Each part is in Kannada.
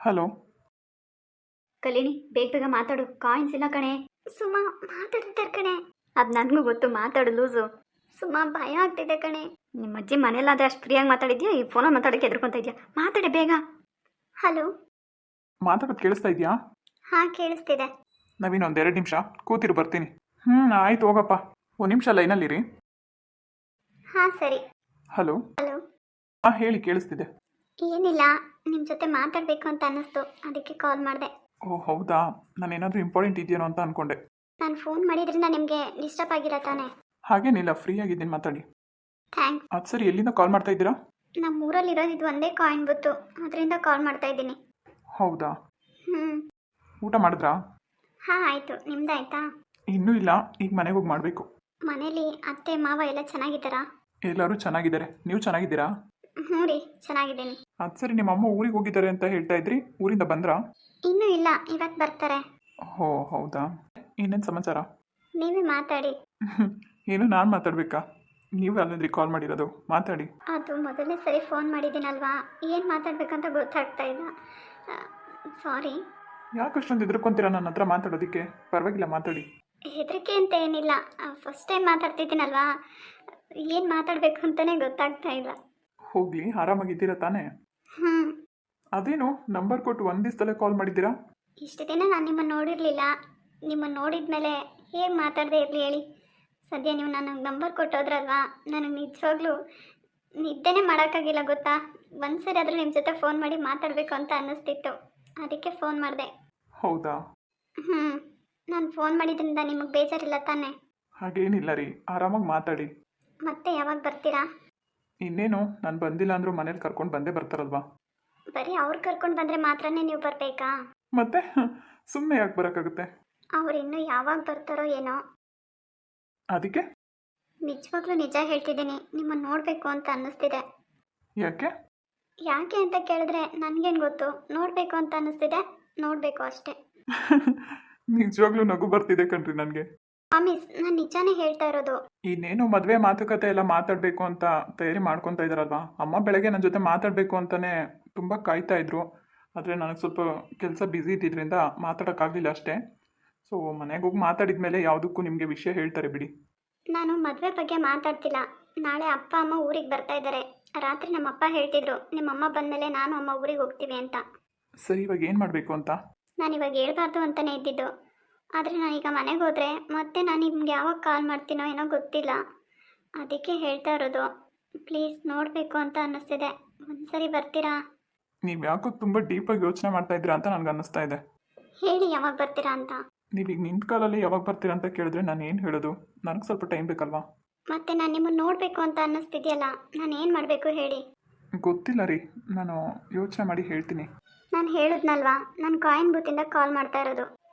ಹಲೋ. ಕಲಿನಿ, ಬೇಗ ಬೇಗ ಮಾತಾಡು. ಕಾಯಿನ್ಸ್ ಇಲ್ಲ ಕಣೆ. ಸುಮಾ ಮಾತಾಡ್ತಾರೆ ಕಣೆ. ಅದು ನನಗೂ ಗೊತ್ತು, ಮಾತಾಡು ಲೂಸು. ಸುಮಾ ಭಯ ಆಗ್ತಿದೆ ಕಣೆ. ನಿಮ್ಮ ಅಜ್ಜಿ ಮನೇಲಾದ್ರೆ ಅಷ್ಟು ಫ್ರೀಯಾಗಿ ಮಾತಾಡಿದ್ಯಾ, ಈ ಫೋನಲ್ಲಿ ಮಾತಾಡೋಕ್ಕೆ ಎದ್ರುಕೊಂತ ಇದೆಯಾ? ಮಾತಾಡಿ ಬೇಗ. ಹಲೋ. ಮಾತಾಡೋದು ಕೇಳಿಸ್ತಾ ಇದೆಯಾ? ಹಾಂ, ಕೇಳಿಸ್ತಿದೆ. ನವೀನ್, ಒಂದು 2 ನಿಮಿಷ ಕೂತಿರು, ಬರ್ತೀನಿ. ಆಯ್ತು ಹೋಗಪ್ಪ. ಒಂದು ನಿಮಿಷ ಲೈನಲ್ಲಿರಿ. ಹಾಂ ಸರಿ. ಹಲೋ. ಹಲೋ. ಹಾಂ ಹೇಳಿ, ಕೇಳಿಸ್ತಿದೆ. ಏನಿಲ್ಲ, ನಿಮ್ಮ ಜೊತೆ ಮಾತಾಡಬೇಕು ಅಂತ ಅನ್ನಿಸ್ತು, ಅದಕ್ಕೆ ಕಾಲ್ ಮಾಡಿದೆ. ಓ ಹೌದಾ, ನಾನೇನಾದರೂ ಇಂಪಾರ್ಟೆಂಟ್ ಇದೆಯೇನೋ ಅಂತ ಅಂದ್ಕೊಂಡೆ. ನಾನು ಫೋನ್ ಮಾಡಿದ್ರಿಂದ ನಿಮಗೆ ಡಿಸ್ಟರ್ಬ್ ಆಗಿಲ್ಲ ತಾನೆ? ಹಾಗೇನಿಲ್ಲ, ಫ್ರೀ ಆಗಿದ್ದೀನಿ, ಮಾತಾಡಿ. ಥ್ಯಾಂಕ್ಸ್. ಅದು ಸರಿ, ಎಲ್ಲಿಂದ ಕಾಲ್ ಮಾಡ್ತಾ ಇದ್ದೀರಾ? ನಮ್ಮ ಊರಲ್ಲಿರೋದು ಇದು ಒಂದೇ ಕಾಯಿನ್ ಬುತ್ತು, ಅದರಿಂದ ಕಾಲ್ ಮಾಡ್ತಾ ಇದ್ದೀನಿ. ಹೌದಾ. ಹ್ಞೂ. ಊಟ ಮಾಡಿದ್ರಾ? ಹಾಂ ಆಯಿತು, ನಿಮ್ದಾಯ್ತಾ? ಇನ್ನೂ ಇಲ್ಲ, ಈಗ ಮನೆಗೆ ಹೋಗಿ ಮಾಡಬೇಕು. ಮನೇಲಿ ಅತ್ತೆ ಮಾವ ಎಲ್ಲ ಚೆನ್ನಾಗಿದ್ದಾರಾ? ಎಲ್ಲರೂ ಚೆನ್ನಾಗಿದ್ದಾರೆ. ನೀವು ಚೆನ್ನಾಗಿದ್ದೀರಾ? ಹ್ಞೂ ರೀ, ಚೆನ್ನಾಗಿದ್ದೀನಿ. ಅದು ಸರಿ, ನಿಮ್ಮ ಅಮ್ಮ ಊರಿಗೆ ಹೋಗಿದ್ದಾರೆ ಅಂತ ಹೇಳ್ತಾ ಇದ್ರಿ, ಊರಿಂದ ಬಂದ್ರಾ? ಇನ್ನೂ ಇಲ್ಲ, ಇವತ್ತು ಬರ್ತಾರೆ. ಓ ಹೌದಾ. ಇನ್ನೇನು ಸಮಾಚಾರ? ನೀವೇ ಮಾತಾಡಿ. ಏನು ನಾನು ಮಾತಾಡಬೇಕಾ? ನೀವು ಅಲ್ಲಂದ್ರಿ ಕಾಲ್ ಮಾಡಿರೋದು, ಮಾತಾಡಿ. ಅದು ಮೊದಲನೇ ಸರಿ ಫೋನ್ ಮಾಡಿದ್ದೀನಲ್ವಾ, ಏನು ಮಾತಾಡಬೇಕಂತ ಗೊತ್ತಾಗ್ತಾ ಇಲ್ಲ. ಸಾರಿ. ಯಾಕೆ ಅಷ್ಟೊಂದು ಎದ್ರುಕೊಂತೀರಾ ನನ್ನ ಹತ್ರ ಮಾತಾಡೋದಕ್ಕೆ? ಪರವಾಗಿಲ್ಲ, ಮಾತಾಡಿ. ಹೆದರಿಕೆ ಅಂತ ಏನಿಲ್ಲ, ಫಸ್ಟ್ ಟೈಮ್ ಮಾತಾಡ್ತಿದ್ದೀನಲ್ವಾ, ಏನು ಮಾತಾಡಬೇಕು ಅಂತಲೇ ಗೊತ್ತಾಗ್ತಾ ಇಲ್ಲ. ಹೋಗಲಿ, ಆರಾಮಾಗಿದ್ದೀರಾ ತಾನೇ? ಹ್ಞೂ. ಅದೇನು ನಂಬರ್ ಕೊಟ್ಟು ಒಂದು ದಿವಸದಲ್ಲೇ ಕಾಲ್ ಮಾಡಿದ್ದೀರಾ? ಇಷ್ಟು ದಿನ ನಾನು ನಿಮ್ಮನ್ನು ನೋಡಿರಲಿಲ್ಲ. ನಿಮ್ಮನ್ನು ನೋಡಿದ ಮೇಲೆ ಹೇಗೆ ಮಾತಾಡದೆ ಇರಲಿ ಹೇಳಿ? ಸದ್ಯ ನೀವು ನನಗೆ ನಂಬರ್ ಕೊಟ್ಟೋದ್ರಲ್ವಾ, ನನಗೆ ನಿಜವಾಗ್ಲೂ ನಿದ್ದೆನೇ ಮಾಡೋಕ್ಕಾಗಿಲ್ಲ ಗೊತ್ತಾ. ಒಂದು ಸರಿ ಆದರೂ ನಿಮ್ಮ ಜೊತೆ ಫೋನ್ ಮಾಡಿ ಮಾತಾಡಬೇಕು ಅಂತ ಅನ್ನಿಸ್ತಿತ್ತು, ಅದಕ್ಕೆ ಫೋನ್ ಮಾಡಿದೆ. ಹೌದಾ. ಹ್ಞೂ. ನಾನು ಫೋನ್ ಮಾಡಿದ್ರಿಂದ ನಿಮಗೆ ಬೇಜಾರಿಲ್ಲ ತಾನೇ? ಹಾಗೇನಿಲ್ಲ ರೀ, ಆರಾಮಾಗಿ ಮಾತಾಡಿ. ಮತ್ತೆ ಯಾವಾಗ ಬರ್ತೀರಾ? ಇನ್ನೇನು, ನಾನು ಬಂದಿಲ್ಲ ಅಂದರೂ ಮನೇಲಿ ಕರ್ಕೊಂಡು ಬಂದೇ ಬರ್ತಾರಲ್ವಾ. ಬರೀ ಅವ್ರು ಕರ್ಕೊಂಡು ಬಂದರೆ ಮಾತ್ರನೇ ನೀವು ಬರಬೇಕಾ? ಮತ್ತೆ ಸುಮ್ಮನೆ ಯಾಕೆ ಬರೋಕ್ಕಾಗುತ್ತೆ? ಅವ್ರು ಇನ್ನೂ ಯಾವಾಗ ಬರ್ತಾರೋ ಏನೋ. ಅದಕ್ಕೆ? ನಿಜವಾಗ್ಲೂ ನಿಜ ಹೇಳ್ತಿದ್ದೀನಿ, ನಿಮ್ಮನ್ನು ನೋಡಬೇಕು ಅಂತ ಅನ್ನಿಸ್ತಿದೆ. ಯಾಕೆ? ಯಾಕೆ ಅಂತ ಕೇಳಿದ್ರೆ ನನಗೇನು ಗೊತ್ತು. ನೋಡಬೇಕು ಅಂತ ಅನ್ನಿಸ್ತಿದೆ, ನೋಡಬೇಕು ಅಷ್ಟೇ. ನಿಜವಾಗ್ಲೂ ನಗು ಬರ್ತಿದೆ ಕಣ್ರಿ ನನಗೆ. ಪ್ರಾಮಿಸ್, ನಾನು ನಿಜಾನೇ ಹೇಳ್ತಾ ಇರೋದು. ಇನ್ನೇನು ಮದುವೆ ಮಾತುಕತೆ ಎಲ್ಲ ಮಾತಾಡಬೇಕು ಅಂತ ತಯಾರಿ ಮಾಡ್ಕೊತಾ ಇದ್ದಾರಲ್ವಾ. ಅಮ್ಮ ಬೆಳಗ್ಗೆ ನನ್ನ ಜೊತೆ ಮಾತಾಡಬೇಕು ಅಂತಲೇ ತುಂಬ ಕಾಯ್ತಾ ಇದ್ರು. ಆದರೆ ನನಗೆ ಸ್ವಲ್ಪ ಕೆಲಸ ಬ್ಯುಸಿ ಇದ್ದಿದ್ದರಿಂದ ಮಾತಾಡೋಕ್ಕಾಗಲಿಲ್ಲ ಅಷ್ಟೇ. ಸೊ ಮನೆಗೆ ಹೋಗಿ ಮಾತಾಡಿದ ಮೇಲೆ ಯಾವುದಕ್ಕೂ ನಿಮಗೆ ವಿಷಯ ಹೇಳ್ತಾರೆ ಬಿಡಿ. ನಾನು ಮದುವೆ ಬಗ್ಗೆ ಮಾತಾಡ್ತಿಲ್ಲ. ನಾಳೆ ಅಪ್ಪ ಅಮ್ಮ ಊರಿಗೆ ಬರ್ತಾ ಇದ್ದಾರೆ. ರಾತ್ರಿ ನಮ್ಮಪ್ಪ ಹೇಳ್ತಿದ್ರು, ನಿಮ್ಮಮ್ಮ ಬಂದಮೇಲೆ ನಾನು ಅಮ್ಮ ಊರಿಗೆ ಹೋಗ್ತೀವಿ ಅಂತ. ಸರಿ, ಇವಾಗ ಏನು ಮಾಡಬೇಕು ಅಂತ? ನಾನು ಇವಾಗ ಹೇಳ್ಬಾರ್ದು ಅಂತಲೇ ಇದ್ದಿದ್ದು, ಆದರೆ ನಾನೀಗ ಮನೆಗೆ ಹೋದರೆ ಮತ್ತೆ ನಾನು ನಿಮ್ಗೆ ಯಾವಾಗ ಕಾಲ್ ಮಾಡ್ತೀನೋ ಏನೋ ಗೊತ್ತಿಲ್ಲ. ಅದಕ್ಕೆ ಹೇಳ್ತಾ ಇರೋದು. ಪ್ಲೀಸ್, ನೋಡಬೇಕು ಅಂತ ಅನ್ನಿಸ್ತಿದೆ, ಒಂದ್ಸರಿ ಬರ್ತೀರಾ? ನೀವು ಯಾಕೋ ತುಂಬ ಡೀಪಾಗಿ ಯೋಚನೆ ಮಾಡ್ತಾ ಇದ್ದೀರಾ ಅಂತ ನನಗೆ ಅನ್ನಿಸ್ತಾ ಇದೆ. ಹೇಳಿ ಯಾವಾಗ ಬರ್ತೀರಾ ಅಂತ. ನೀವೀಗ ನಿಂತ ಕಾಲಲ್ಲಿ ಯಾವಾಗ ಬರ್ತೀರಾ ಅಂತ ಕೇಳಿದ್ರೆ ನಾನು ಏನು ಹೇಳೋದು? ನನಗೆ ಸ್ವಲ್ಪ ಟೈಮ್ ಬೇಕಲ್ವಾ? ಮತ್ತೆ ನಾನು ನಿಮ್ಮನ್ನು ನೋಡಬೇಕು ಅಂತ ಅನ್ನಿಸ್ತಿದೆಯಲ್ಲ, ನಾನು ಏನು ಮಾಡಬೇಕು ಹೇಳಿ? ಗೊತ್ತಿಲ್ಲ ರೀ, ನಾನು ಯೋಚನೆ ಮಾಡಿ ಹೇಳ್ತೀನಿ. ನಾನು ಹೇಳಿದ್ನಲ್ವಾ, ನಾನು ಕಾಯಿನ್ ಬೂತಿಂದ ಕಾಲ್ ಮಾಡ್ತಾ ಇರೋದು.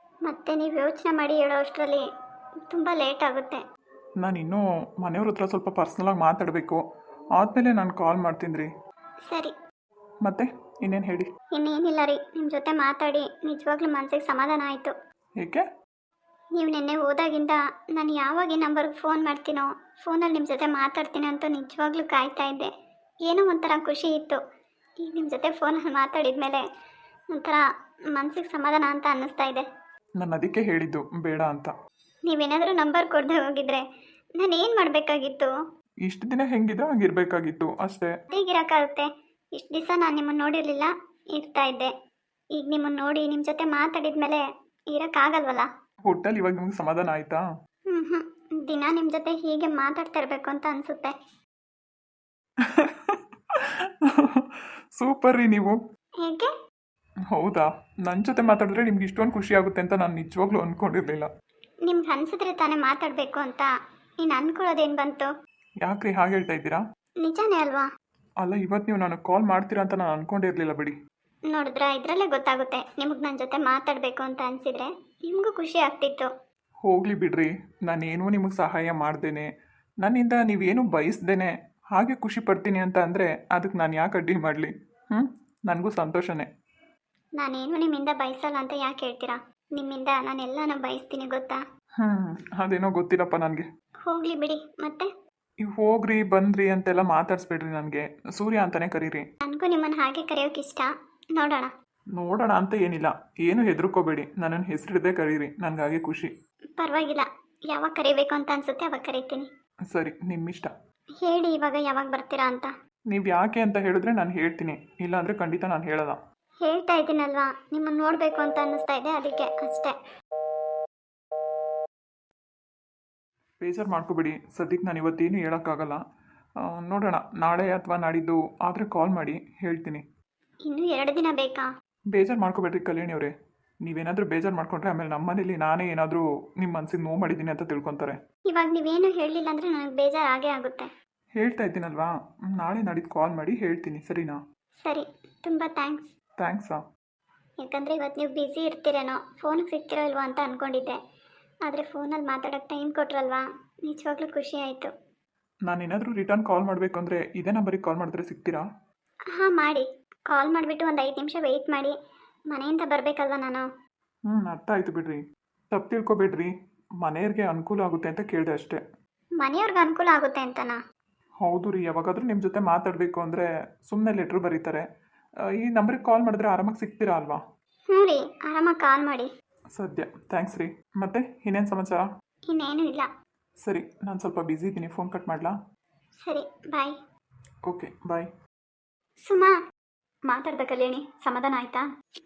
ಮತ್ತೆ ನೀವು ಯೋಚನೆ ಮಾಡಿ ಹೇಳೋ ಅಷ್ಟರಲ್ಲಿ ತುಂಬ ಲೇಟ್ ಆಗುತ್ತೆ. ನಾನು ಇನ್ನೂ ಮನೆಯವ್ರ ಹತ್ರ ಸ್ವಲ್ಪ ಪರ್ಸ್ನಲಾಗಿ ಮಾತಾಡಬೇಕು, ಆದಮೇಲೆ ನಾನು ಕಾಲ್ ಮಾಡ್ತೀನಿ ರೀ. ಸರಿ. ಮತ್ತೆ ಇನ್ನೇನು ಹೇಳಿ? ಇನ್ನೇನಿಲ್ಲ ರೀ, ನಿಮ್ಮ ಜೊತೆ ಮಾತಾಡಿ ನಿಜವಾಗ್ಲೂ ಮನಸ್ಸಿಗೆ ಸಮಾಧಾನ ಆಯಿತು. ಏಕೆ? ನೀವು ನಿನ್ನೆ ಹೋದಾಗಿಂದ ನಾನು ಯಾವಾಗ ಈ ನಂಬರ್ಗೆ ಫೋನ್ ಮಾಡ್ತೀನೋ, ಫೋನಲ್ಲಿ ನಿಮ್ಮ ಜೊತೆ ಮಾತಾಡ್ತೀನಿ ಅಂತ ನಿಜವಾಗ್ಲೂ ಕಾಯ್ತಾ ಇದ್ದೆ. ಏನೋ ಒಂಥರ ಖುಷಿ ಇತ್ತು. ಈಗ ನಿಮ್ಮ ಜೊತೆ ಫೋನಲ್ಲಿ ಮಾತಾಡಿದ ಮೇಲೆ ಒಂಥರ ಮನಸ್ಸಿಗೆ ಸಮಾಧಾನ ಅಂತ ಅನ್ನಿಸ್ತಾ ಇದೆ. ನಾನು ಅದಕ್ಕೆ ಹೇಳಿದ್ದು ಬೇಡ ಅಂತ. ನೀವೇನಾದರೂ ನಂಬರ್ ಕೊಡದೆ ಹೋಗಿದ್ರೆ ನಾನು ಏನು ಮಾಡಬೇಕಾಗಿತ್ತು? ಇಷ್ಟು ದಿನ ಹೆಂಗಿದ್ರೆ ಹಂಗಿರ್ಬೇಕಾಗಿತ್ತು ಅಷ್ಟೇ. ಹೇಗಿರೋಕ್ಕಾಗುತ್ತೆ? ಇಷ್ಟು ದಿವಸ ನಾನು ನಿಮ್ಮನ್ನು ನೋಡಿರಲಿಲ್ಲ, ಇರ್ತಾ ಇದ್ದೆ. ಈಗ ನಿಮ್ಮನ್ನು ನೋಡಿ ನಿಮ್ಮ ಜೊತೆ ಮಾತಾಡಿದ ಮೇಲೆ ಇರೋಕ್ಕಾಗಲ್ವಲ್ಲ. ಒಟ್ಟಲ್ಲಿ ಇವಾಗ ನಿಮ್ಗೆ ಸಮಾಧಾನ ಆಯಿತಾ? ಹ್ಞೂ. ದಿನ ನಿಮ್ಮ ಜೊತೆ ಹೀಗೆ ಮಾತಾಡ್ತಾ ಇರಬೇಕು ಅಂತ ಅನಿಸುತ್ತೆ. ಸೂಪರ್ ರೀ ನೀವು. ಹೇಗೆ? ಹೌದಾ, ನನ್ನ ಜೊತೆ ಮಾತಾಡಿದ್ರೆ ನಿಮ್ಗೆ ಇಷ್ಟೊಂದು ಖುಷಿ ಆಗುತ್ತೆ ಅಂತ ನಾನು ನಿಜವಾಗ್ಲೂ ಅಂದ್ಕೊಂಡಿರಲಿಲ್ಲ. ನಿಮ್ಗೆ ಅನಿಸಿದ್ರೆ ತಾನೇ ಮಾತಾಡಬೇಕು ಅಂತ. ನೀನು ಅಂದ್ಕೊಳ್ಳೋದೇನು ಬಂತು? ಯಾಕ್ರಿ ಹಾಗೆ ಹೇಳ್ತಾ ಇದ್ದೀರಾ? ನಿಜಾನೇ ಅಲ್ವಾ? ಅಲ್ಲ, ಇವತ್ತು ನೀವು ನನಗೆ ಕಾಲ್ ಮಾಡ್ತೀರಾ ಅಂತ ನಾನು ಅಂದ್ಕೊಂಡಿರಲಿಲ್ಲ ಬಿಡಿ. ನೋಡಿದ್ರಾ, ಇದರಲ್ಲೇ ಗೊತ್ತಾಗುತ್ತೆ. ನಿಮಗೆ ನನ್ನ ಜೊತೆ ಮಾತಾಡಬೇಕು ಅಂತ ಅನಿಸಿದ್ರೆ ನಿಮಗೂ ಖುಷಿ ಆಗ್ತಿತ್ತು. ಹೋಗಲಿ ಬಿಡ್ರಿ, ನಾನೇನೂ ನಿಮಗೆ ಸಹಾಯ ಮಾಡ್ದೇನೆ, ನನ್ನಿಂದ ನೀವೇನು ಬಯಸ್ದೇನೆ ಹಾಗೆ ಖುಷಿ ಪಡ್ತೀನಿ ಅಂತ ಅಂದರೆ ಅದಕ್ಕೆ ನಾನು ಯಾಕೆ ಅಡ್ಡಿ ಮಾಡಲಿ? ನನಗೂ ಸಂತೋಷನೇ. ನಾನೇನು ನಿಮ್ಮಿಂದ ಬಯಸಲ್ಲ ಅಂತ ಯಾಕೆ ಹೇಳ್ತೀರಾ? ನಿಮ್ಮಿಂದ ನಾನೆಲ್ಲನೂ ಬಯಸ್ತೀನಿ ಗೊತ್ತಾ? ಅದೇನೋ ಗೊತ್ತಿಲ್ಲಪ್ಪ ನನಗೆ. ಹೋಗಲಿ ಬಿಡಿ. ಮತ್ತೆ ನೀವು ಹೋಗ್ರಿ ಬಂದ್ರಿ ಅಂತೆಲ್ಲ ಮಾತಾಡಿಸ್ಬೇಡ್ರಿ, ನನಗೆ ಸೂರ್ಯ ಅಂತಲೇ ಕರೀರಿ. ನನಗೂ ನಿಮ್ಮನ್ನು ಹಾಗೆ ಕರೆಯೋಕೆ ಇಷ್ಟ. ನೋಡೋಣ. ನೋಡೋಣ ಅಂತ ಏನಿಲ್ಲ, ಏನು ಹೆದರ್ಕೋಬೇಡಿ, ನನ್ನನ್ನು ಹೆಸರಿಡದೆ ಕರೀರಿ, ನನಗಾಗೆ ಖುಷಿ. ಪರವಾಗಿಲ್ಲ, ಯಾವಾಗ ಕರಿಬೇಕು ಅಂತ ಅನ್ಸುತ್ತೆ ಅವಾಗ ಕರಿತೀನಿ. ಸರಿ, ನಿಮ್ಮಿಷ್ಟ. ಹೇಳಿ ಇವಾಗ ಯಾವಾಗ ಬರ್ತೀರಾ ಅಂತ. ನೀವು ಯಾಕೆ ಅಂತ ಹೇಳಿದ್ರೆ ನಾನು ಹೇಳ್ತೀನಿ, ಇಲ್ಲಾಂದರೆ ಖಂಡಿತ ನಾನು ಹೇಳಲ್ಲ. ಹೇಳ್ತಾ ಇದ್ದೀನಲ್ವಾ, ನಿಮ್ಮನ್ನು ನೋಡಬೇಕು ಅಂತ ಅನ್ನಿಸ್ತಾ ಇದೆ, ಅದಕ್ಕೆ ಅಷ್ಟೇ. ಬೇಜಾರು ಮಾಡ್ಕೋಬೇಡಿ, ಸದ್ಯಕ್ಕೆ ನಾನು ಇವತ್ತೇನು ಹೇಳೋಕ್ಕಾಗಲ್ಲ. ನೋಡೋಣ, ನಾಳೆ ಅಥವಾ ನಾಡಿದ್ದು ಆದರೆ ಕಾಲ್ ಮಾಡಿ ಹೇಳ್ತೀನಿ. ಇನ್ನೂ 2 ದಿನ ಬೇಕಾ? ಬೇಜಾರು ಮಾಡ್ಕೋಬೇಡ್ರಿ ಕಲ್ಯಾಣಿ ಅವರೇ. ನೀವೇನಾದರೂ ಬೇಜಾರು ಮಾಡ್ಕೊಂಡ್ರೆ ಆಮೇಲೆ ನಮ್ಮ ಮನೇಲಿ ನಾನೇ ಏನಾದರೂ ನಿಮ್ಮ ಮನಸ್ಸಿಗೆ ನೋವು ಮಾಡಿದ್ದೀನಿ ಅಂತ ತಿಳ್ಕೊತಾರೆ. ಇವಾಗ ನೀವೇನು ಹೇಳಲಿಲ್ಲ ಅಂದರೆ ನನಗೆ ಬೇಜಾರು ಆಗೇ ಆಗುತ್ತೆ. ಹೇಳ್ತಾ ಇದ್ದೀನಲ್ವಾ, ನಾಳೆ ನಾಡಿದ್ದು ಕಾಲ್ ಮಾಡಿ ಹೇಳ್ತೀನಿ, ಸರಿನಾ? ಸರಿ, ತುಂಬ ಥ್ಯಾಂಕ್ಸ್. ಥ್ಯಾಂಕ್ಸಾ? ಯಾಕಂದರೆ ಇವತ್ತು ನೀವು ಬ್ಯುಸಿ ಇರ್ತೀರೇನೋ, ಫೋನಿಗೆ ಸಿಗ್ತಿರೋ ಇಲ್ವೋ ಅಂತ ಅಂದ್ಕೊಂಡಿದ್ದೆ. ಆದರೆ ಫೋನಲ್ಲಿ ಮಾತಾಡೋಕ್ಕೆ ಟೈಮ್ ಕೊಟ್ರಲ್ವಾ, ನಿಜವಾಗ್ಲೂ ಖುಷಿ ಆಯಿತು. ನಾನೇನಾದರೂ ರಿಟರ್ನ್ ಕಾಲ್ ಮಾಡಬೇಕು ಅಂದರೆ ಇದೇ ನಂಬರಿಗೆ ಕಾಲ್ ಮಾಡಿದ್ರೆ ಸಿಗ್ತೀರಾ? ಹಾಂ ಮಾಡಿ, ಕಾಲ್ ಮಾಡಿಬಿಟ್ಟು ಒಂದು 5 ನಿಮಿಷ ವೆಯ್ಟ್ ಮಾಡಿ, ಮನೆಯಿಂದ ಬರಬೇಕಲ್ವ ನಾನು. ಅರ್ಥ ಆಯಿತು ಬಿಡ್ರಿ, ತಪ್ಪು ತಿಳ್ಕೊಬೇಡ್ರಿ, ಮನೆಯವ್ರಿಗೆ ಅನುಕೂಲ ಆಗುತ್ತೆ ಅಂತ ಕೇಳಿದೆ ಅಷ್ಟೇ. ಮನೆಯವ್ರಿಗೆ ಅನುಕೂಲ ಆಗುತ್ತೆ ಅಂತನಾ? ಹೌದು ರೀ, ಯಾವಾಗಾದರೂ ನಿಮ್ಮ ಜೊತೆ ಮಾತಾಡಬೇಕು ಅಂದರೆ ಸುಮ್ಮನೆ ಲೆಟ್ರ್ ಬರೀತಾರೆ. ಈ ನಂಬರಿಗೆ ಕಾಲ್ ಮಾಡಿದ್ರೆ ಆರಾಮಾಗಿ ಸಿಗ್ತೀರಾ ಅಲ್ವಾ? ಹ್ಞೂ ರೀ, ಆರಾಮಾಗಿ ಕಾಲ್ ಮಾಡಿ. ಸದ್ಯ ಥ್ಯಾಂಕ್ಸ್ ರೀ. ಮತ್ತೆ ಇನ್ನೇನು ಸಮಾಚಾರ? ಇನ್ನೇನು ಇಲ್ಲ. ಸರಿ, ನಾನು ಸ್ವಲ್ಪ ಬ್ಯುಸಿ ಇದ್ದೀನಿ, ಫೋನ್ ಕಟ್ ಮಾಡಲಾ? ಸರಿ, ಬಾಯ್. ಓಕೆ, ಬಾಯ್. ಸುಮಾ, ಮಾತಾಡ್ದ ಕಲ್ಯಾಣಿ, ಸಮಾಧಾನ ಆಯ್ತಾ?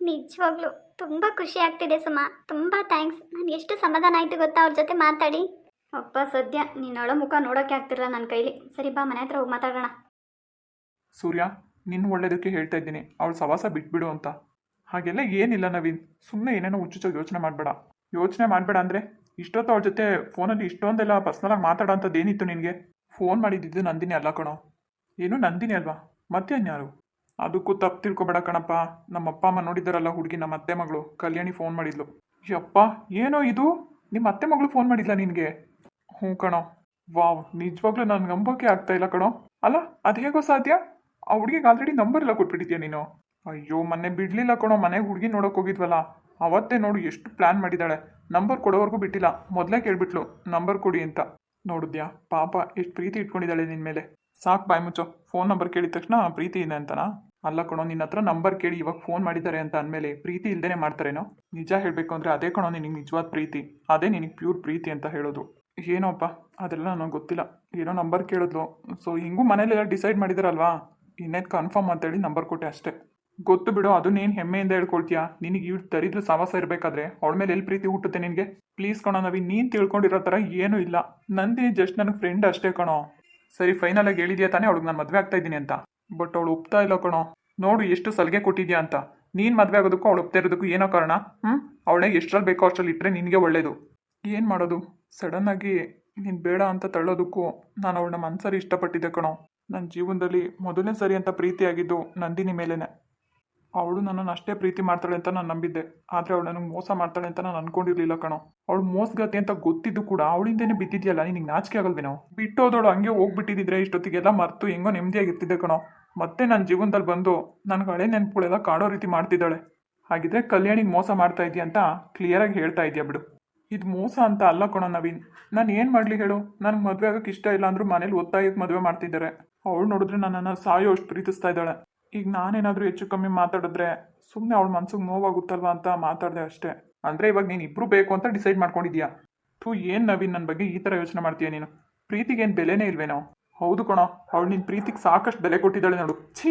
ನಿಜವಾಗ್ಲೂ ತುಂಬ ಖುಷಿ ಆಗ್ತಿದೆ ಸುಮಾ, ತುಂಬ ಥ್ಯಾಂಕ್ಸ್. ನಾನು ಎಷ್ಟು ಸಮಾಧಾನ ಆಯಿತು ಗೊತ್ತಾ ಅವ್ರ ಜೊತೆ ಮಾತಾಡಿ. ಅಪ್ಪ ಸದ್ಯ ನೀನೊಳ ಮುಖ ನೋಡೋಕ್ಕೆ ಆಗ್ತಿರಲ್ಲ ನನ್ನ ಕೈಲಿ. ಸರಿ ಬಾ, ಮನೆ ಹತ್ರ ಹೋಗಿ ಮಾತಾಡೋಣ. ಸೂರ್ಯ, ನಿನ್ನ ಒಳ್ಳೇದಕ್ಕೆ ಹೇಳ್ತಾ ಇದ್ದೀನಿ, ಅವಳು ಸವಾಸ ಬಿಟ್ಬಿಡು ಅಂತ. ಹಾಗೆಲ್ಲ ಏನಿಲ್ಲ ನವೀನ್, ಸುಮ್ಮನೆ ಏನೇನೋ ಹುಚ್ಚುಚ್ಚಾಗಿ ಯೋಚನೆ ಮಾಡಬೇಡ ಅಂದರೆ ಇಷ್ಟೊತ್ತು ಅವಳ ಜೊತೆ ಫೋನಲ್ಲಿ ಇಷ್ಟೊಂದೆಲ್ಲ ಪರ್ಸ್ನಲಾಗಿ ಮಾತಾಡೋಂಥದ್ದು ಏನಿತ್ತು ನಿನಗೆ? ಫೋನ್ ಮಾಡಿದ್ದು ನಂದಿನಿ ಅಲ್ಲ ಕಣೋ. ಏನು ನಂದಿನಿ ಅಲ್ವಾ? ಮತ್ತೆ ಅನ್ಯಾರು? ಅದಕ್ಕೂ ತಪ್ಪು ತಿಳ್ಕೊಬೇಡ ಕಣಪ್ಪ. ನಮ್ಮ ಅಪ್ಪ ಅಮ್ಮ ನೋಡಿದ್ದಾರಲ್ಲ ಹುಡುಗಿ, ನಮ್ಮ ಅತ್ತೆ ಮಗಳು ಕಲ್ಯಾಣಿ ಫೋನ್ ಮಾಡಿದ್ಲು. ಯಪ್ಪ, ಏನೋ ಇದು, ನಿಮ್ಮ ಅತ್ತೆ ಮಗಳು ಫೋನ್ ಮಾಡಿದ್ಲ ನಿನಗೆ? ಹ್ಞೂ ಕಣೋ. ವಾವ್, ನಿಜವಾಗ್ಲೂ ನನಗೆ ನಂಬೋಕೆ ಆಗ್ತಾ ಇಲ್ಲ ಕಣೋ. ಅಲ್ಲ, ಅದು ಹೇಗೋ ಸಾಧ್ಯ? ಆ ಹುಡುಗಿಗೆ ಆಲ್ರೆಡಿ ನಂಬರ್ ಎಲ್ಲ ಕೊಟ್ಬಿಟ್ಟಿದ್ಯಾ ನೀನು? ಅಯ್ಯೋ, ಮೊನ್ನೆ ಬಿಡಲಿಲ್ಲ ಕಣೋ, ಮನೆಗೆ ಹುಡುಗಿ ನೋಡೋಕೆ ಹೋಗಿದ್ವಲ್ಲ, ಅವತ್ತೇ ನೋಡು ಎಷ್ಟು ಪ್ಲ್ಯಾನ್ ಮಾಡಿದ್ದಾಳೆ. ನಂಬರ್ ಕೊಡೋವರೆಗೂ ಬಿಟ್ಟಿಲ್ಲ, ಮೊದಲೇ ಕೇಳ್ಬಿಟ್ಲು ನಂಬರ್ ಕೊಡಿ ಅಂತ. ನೋಡಿದ್ಯಾ ಪಾಪ, ಎಷ್ಟು ಪ್ರೀತಿ ಇಟ್ಕೊಂಡಿದ್ದಾಳೆ ನಿನ್ನ ಮೇಲೆ. ಸಾಕು, ಬಾಯ್ ಮುಚ್ಚೋ. ಫೋನ್ ನಂಬರ್ ಕೇಳಿದ ತಕ್ಷಣ ಪ್ರೀತಿ ಇದೆ ಅಂತನಾ? ಅಲ್ಲ ಕಣೋ, ನಿನ್ನ ಹತ್ರ ನಂಬರ್ ಕೇಳಿ ಇವಾಗ ಫೋನ್ ಮಾಡಿದ್ದಾರೆ ಅಂತ ಅಂದಮೇಲೆ ಪ್ರೀತಿ ಇಲ್ಲದೇ ಮಾಡ್ತಾರೇನೋ? ನಿಜ ಹೇಳಬೇಕು ಅಂದರೆ ಅದೇ ಕಣೋ ನಿನಗೆ ನಿಜವಾದ ಪ್ರೀತಿ, ಅದೇ ನಿನಗೆ ಪ್ಯೂರ್ ಪ್ರೀತಿ ಅಂತ ಹೇಳೋದು. ಏನೋಪ್ಪ, ಅದೆಲ್ಲ ನನಗೆ ಗೊತ್ತಿಲ್ಲ. ಏನೋ ನಂಬರ್ ಕೇಳಿದ್ಲು, ಸೊ ಹಿಂಗೂ ಮನೇಲೆಲ್ಲ ಡಿಸೈಡ್ ಮಾಡಿದಾರಲ್ವಾ, ಇನ್ನೇನು ಕನ್ಫರ್ಮ್ ಅಂತೇಳಿ ನಂಬರ್ ಕೊಟ್ಟೆ ಅಷ್ಟೇ. ಗೊತ್ತು ಬಿಡು, ಅದನ್ನೇನು ಹೆಮ್ಮೆಯಿಂದ ಹೇಳ್ಕೊಳ್ತೀಯಾ? ನಿನಗೆ ಇವ್ರು ತರಿದ್ರು ಸಾವಾಸ ಇರಬೇಕಾದ್ರೆ ಅವಳ ಮೇಲೆ ಎಲ್ಲಿ ಪ್ರೀತಿ ಹುಟ್ಟುತ್ತೆ ನಿನಗೆ? ಪ್ಲೀಸ್ ಕಣೋ ನವೀನ್, ನೀನು ತಿಳ್ಕೊಂಡಿರೋ ಥರ ಏನೂ ಇಲ್ಲ. ನಂದಿನಿ ಜಸ್ಟ್ ನನಗೆ ಫ್ರೆಂಡ್ ಅಷ್ಟೇ ಕಣೋ. ಸರಿ, ಫೈನಲಾಗಿ ಹೇಳಿದ್ಯಾ ತಾನೇ ಅವಳಿಗೆ ನಾನು ಮದುವೆ ಆಗ್ತಾ ಇದ್ದೀನಿ ಅಂತ? ಬಟ್ ಅವಳು ಒಪ್ತಾ ಇಲ್ಲ ಕಣೋ. ನೋಡು ಎಷ್ಟು ಸಲಿಗೆ ಕೊಟ್ಟಿದ್ಯಾ ಅಂತ. ನೀನು ಮದುವೆ ಆಗೋದಕ್ಕೂ ಅವಳು ಒಪ್ತಾ ಇರೋದಕ್ಕೂ ಏನೋ ಕಾರಣ? ಅವಳೇ ಎಷ್ಟರಲ್ಲಿ ಬೇಕೋ ಅಷ್ಟರಲ್ಲಿ ಇಟ್ಟರೆ ನಿನಗೆ ಒಳ್ಳೇದು. ಏನು ಮಾಡೋದು, ಸಡನ್ನಾಗಿ ನೀನು ಬೇಡ ಅಂತ ತಳ್ಳೋದಕ್ಕೂ ನಾನು ಅವಳನ್ನ ಮನ್ಸರಿ ಇಷ್ಟಪಟ್ಟಿದ್ದೆ ಕಣೋ. ನನ್ನ ಜೀವನದಲ್ಲಿ ಮೊದಲನೇ ಸರಿ ಅಂತ ಪ್ರೀತಿಯಾಗಿದ್ದು ನಂದಿನಿ ಮೇಲೇ. ಅವಳು ನನ್ನನ್ನು ಅಷ್ಟೇ ಪ್ರೀತಿ ಮಾಡ್ತಾಳೆ ಅಂತ ನಾನು ನಂಬಿದ್ದೆ, ಆದರೆ ಅವಳು ನನಗೆ ಮೋಸ ಮಾಡ್ತಾಳೆ ಅಂತ ನಾನು ಅನ್ಕೊಂಡಿರ್ಲಿಲ್ಲ ಕಣೋ. ಅವಳು ಮೋಸಗತಿ ಅಂತ ಗೊತ್ತಿದ್ದು ಕೂಡ ಅವಳಿಂದೇನೆ ಬಿದ್ದಿದ್ಯಲ್ಲ, ನಿನಗೆ ನಾಚಿಕೆ ಆಗಲ್ವೇನೋ? ಬಿಟ್ಟೋದವಳು ಹಂಗೆ ಹೋಗ್ಬಿಟ್ಟಿದ್ರೆ ಇಷ್ಟೊತ್ತಿಗೆಲ್ಲ ಮರೆತು ಹೆಂಗೋ ನೆಮ್ಮದಿಯಾಗಿರ್ತಿದ್ದೆ ಕಣೋ. ಮತ್ತೆ ನನ್ನ ಜೀವನದಲ್ಲಿ ಬಂದು ನನಗೆ ಹಳೆ ನೆನಪುಗಳೆಲ್ಲ ಕಾಡೋ ರೀತಿ ಮಾಡ್ತಿದ್ದಾಳೆ. ಹಾಗಿದ್ರೆ ಕಲ್ಯಾಣಿಗೆ ಮೋಸ ಮಾಡ್ತಾ ಇದೆಯಾ ಅಂತ ಕ್ಲಿಯರಾಗಿ ಹೇಳ್ತಾ ಇದೆಯಾ ಬಿಡು. ಇದು ಮೋಸ ಅಂತ ಅಲ್ಲ ಕಣೋ ನವೀನ್. ನಾನು ಏನು ಮಾಡಲಿ ಹೇಳು? ನನಗೆ ಮದುವೆ ಆಗೋಕ್ಕೆ ಇಷ್ಟ ಇಲ್ಲ ಅಂದರೂ ಮನೇಲಿ ಒತ್ತಾಯಕ್ಕೆ ಮದುವೆ ಮಾಡ್ತಿದ್ದಾರೆ. ಅವಳು ನೋಡಿದ್ರೆ ನನ್ನನ್ನು ಸಾಯೋ ಅಷ್ಟು ಪ್ರೀತಿಸ್ತಾ ಇದ್ದಾಳೆ. ಈಗ ನಾನೇನಾದರೂ ಹೆಚ್ಚು ಕಮ್ಮಿ ಮಾತಾಡಿದ್ರೆ ಸುಮ್ಮನೆ ಅವಳ ಮನ್ಸಿಗೆ ನೋವಾಗುತ್ತಲ್ವಾ ಅಂತ ಮಾತಾಡಿದೆ ಅಷ್ಟೇ. ಅಂದರೆ ಇವಾಗ ನೀನು ಇಬ್ಬರು ಬೇಕು ಅಂತ ಡಿಸೈಡ್ ಮಾಡ್ಕೊಂಡಿದ್ಯಾ? ಏನು ನವೀನ್, ನನ್ನ ಬಗ್ಗೆ ಈ ಥರ ಯೋಚನೆ ಮಾಡ್ತೀಯ ನೀನು? ಪ್ರೀತಿಗೇನು ಬೆಲೆನೇ ಇಲ್ವೇನೋ? ಹೌದು ಕಣೋ, ಅವಳು ನಿನ್ನ ಪ್ರೀತಿಗೆ ಸಾಕಷ್ಟು ಬೆಲೆ ಕೊಟ್ಟಿದ್ದಾಳೆ ನೋಡು. ಛೀ,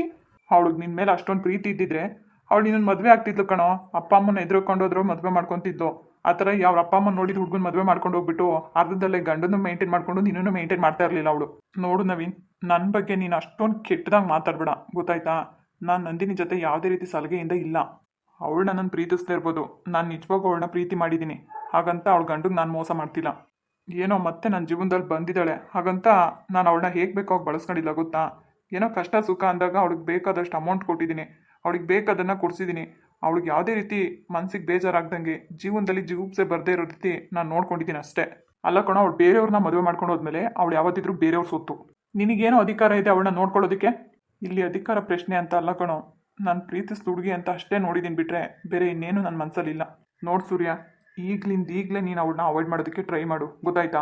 ಅವಳಿಗೆ ನಿನ್ನ ಮೇಲೆ ಅಷ್ಟೊಂದು ಪ್ರೀತಿ ಇದ್ದಿದ್ರೆ ಅವಳು ನಿನ್ನನ್ನು ಮದುವೆ ಆಗ್ತಿದ್ಲು ಕಣೋ. ಅಪ್ಪ ಅಮ್ಮನ ಎದುರುಕೊಂಡೋದ್ರು ಮದುವೆ ಮಾಡ್ಕೊತಿದ್ದು. ಆ ಥರ ಯಾವ ಅಪ್ಪ ಅಮ್ಮ ನೋಡಿದ ಹುಡುಗನ ಮದುವೆ ಮಾಡ್ಕೊಂಡು ಹೋಗ್ಬಿಟ್ಟು ಅರ್ಧದಲ್ಲೇ ಗಂಡನ್ನು ಮೇಂಟೈನ್ ಮಾಡ್ಕೊಂಡು ನಿನ್ನನ್ನು ಮೇಂಟೈನ್ ಮಾಡ್ತಾ ಇರಲಿಲ್ಲ ಅವಳು. ನೋಡು ನವೀನ್, ನನ್ನ ಬಗ್ಗೆ ನೀನು ಅಷ್ಟೊಂದು ಕೆಟ್ಟದಾಗಿ ಮಾತಾಡ್ಬೇಡ, ಗೊತ್ತಾಯ್ತಾ? ನಾನು ನಂದಿನಿ ಜೊತೆ ಯಾವುದೇ ರೀತಿ ಸಲಹೆಯಿಂದ ಇಲ್ಲ. ಅವಳು ನನ್ನನ್ನು ಪ್ರೀತಿಸ್ತಾ ಇರ್ಬೋದು, ನಾನು ನಿಜವಾಗೂ ಅವಳನ್ನ ಪ್ರೀತಿ ಮಾಡಿದ್ದೀನಿ. ಹಾಗಂತ ಅವಳ ಗಂಡಿಗೆ ನಾನು ಮೋಸ ಮಾಡ್ತಿಲ್ಲ. ಏನೋ ಮತ್ತೆ ನನ್ನ ಜೀವನದಲ್ಲಿ ಬಂದಿದ್ದಾಳೆ, ಹಾಗಂತ ನಾನು ಅವಳನ್ನ ಹೇಗೆ ಬೇಕೋ ಆಗಿ ಬಳಸ್ಕೊಂಡಿಲ್ಲ, ಗೊತ್ತಾ? ಏನೋ ಕಷ್ಟ ಸುಖ ಅಂದಾಗ ಅವಳಿಗೆ ಬೇಕಾದಷ್ಟು ಅಮೌಂಟ್ ಕೊಟ್ಟಿದ್ದೀನಿ, ಅವಳಿಗೆ ಬೇಕಾದನ್ನು ಕೊಡಿಸಿದ್ದೀನಿ. ಅವಳಿಗೆ ಯಾವುದೇ ರೀತಿ ಮನಸ್ಸಿಗೆ ಬೇಜಾರಾಗ್ದಂಗೆ ಜೀವನದಲ್ಲಿ ಜೀವಪ್ಸೆ ಬರದೇ ಇರೋ ರೀತಿ ನಾನು ನೋಡ್ಕೊಂಡಿದ್ದೀನಿ ಅಷ್ಟೇ. ಅಲ್ಲ ಕಣೋ, ಅವಳು ಬೇರೆಯವ್ರನ್ನ ಮದುವೆ ಮಾಡ್ಕೊಂಡು ಹೋದ್ಮೇಲೆ ಅವಳು ಯಾವತ್ತಿದ್ರೂ ಬೇರೆಯವ್ರ ಸೊತ್ತು. ನಿನಗೇನೋ ಅಧಿಕಾರ ಇದೆ ಅವಳನ್ನ ನೋಡ್ಕೊಳ್ಳೋದಕ್ಕೆ? ಇಲ್ಲಿ ಅಧಿಕಾರ ಪ್ರಶ್ನೆ ಅಂತ ಅಲ್ಲ ಕಣೋ, ನಾನು ಪ್ರೀತಿಸಿದ ಹುಡುಗಿ ಅಂತ ಅಷ್ಟೇ ನೋಡಿದ್ದೀನಿ, ಬಿಟ್ಟರೆ ಬೇರೆ ಇನ್ನೇನು ನನ್ನ ಮನಸ್ಸಲ್ಲಿಲ್ಲ. ನೋಡು ಸೂರ್ಯ, ಈಗಲೇ ನೀನು ಅವಳನ್ನ ಅವಾಯ್ಡ್ ಮಾಡೋದಕ್ಕೆ ಟ್ರೈ ಮಾಡು, ಗೊತ್ತಾಯ್ತಾ?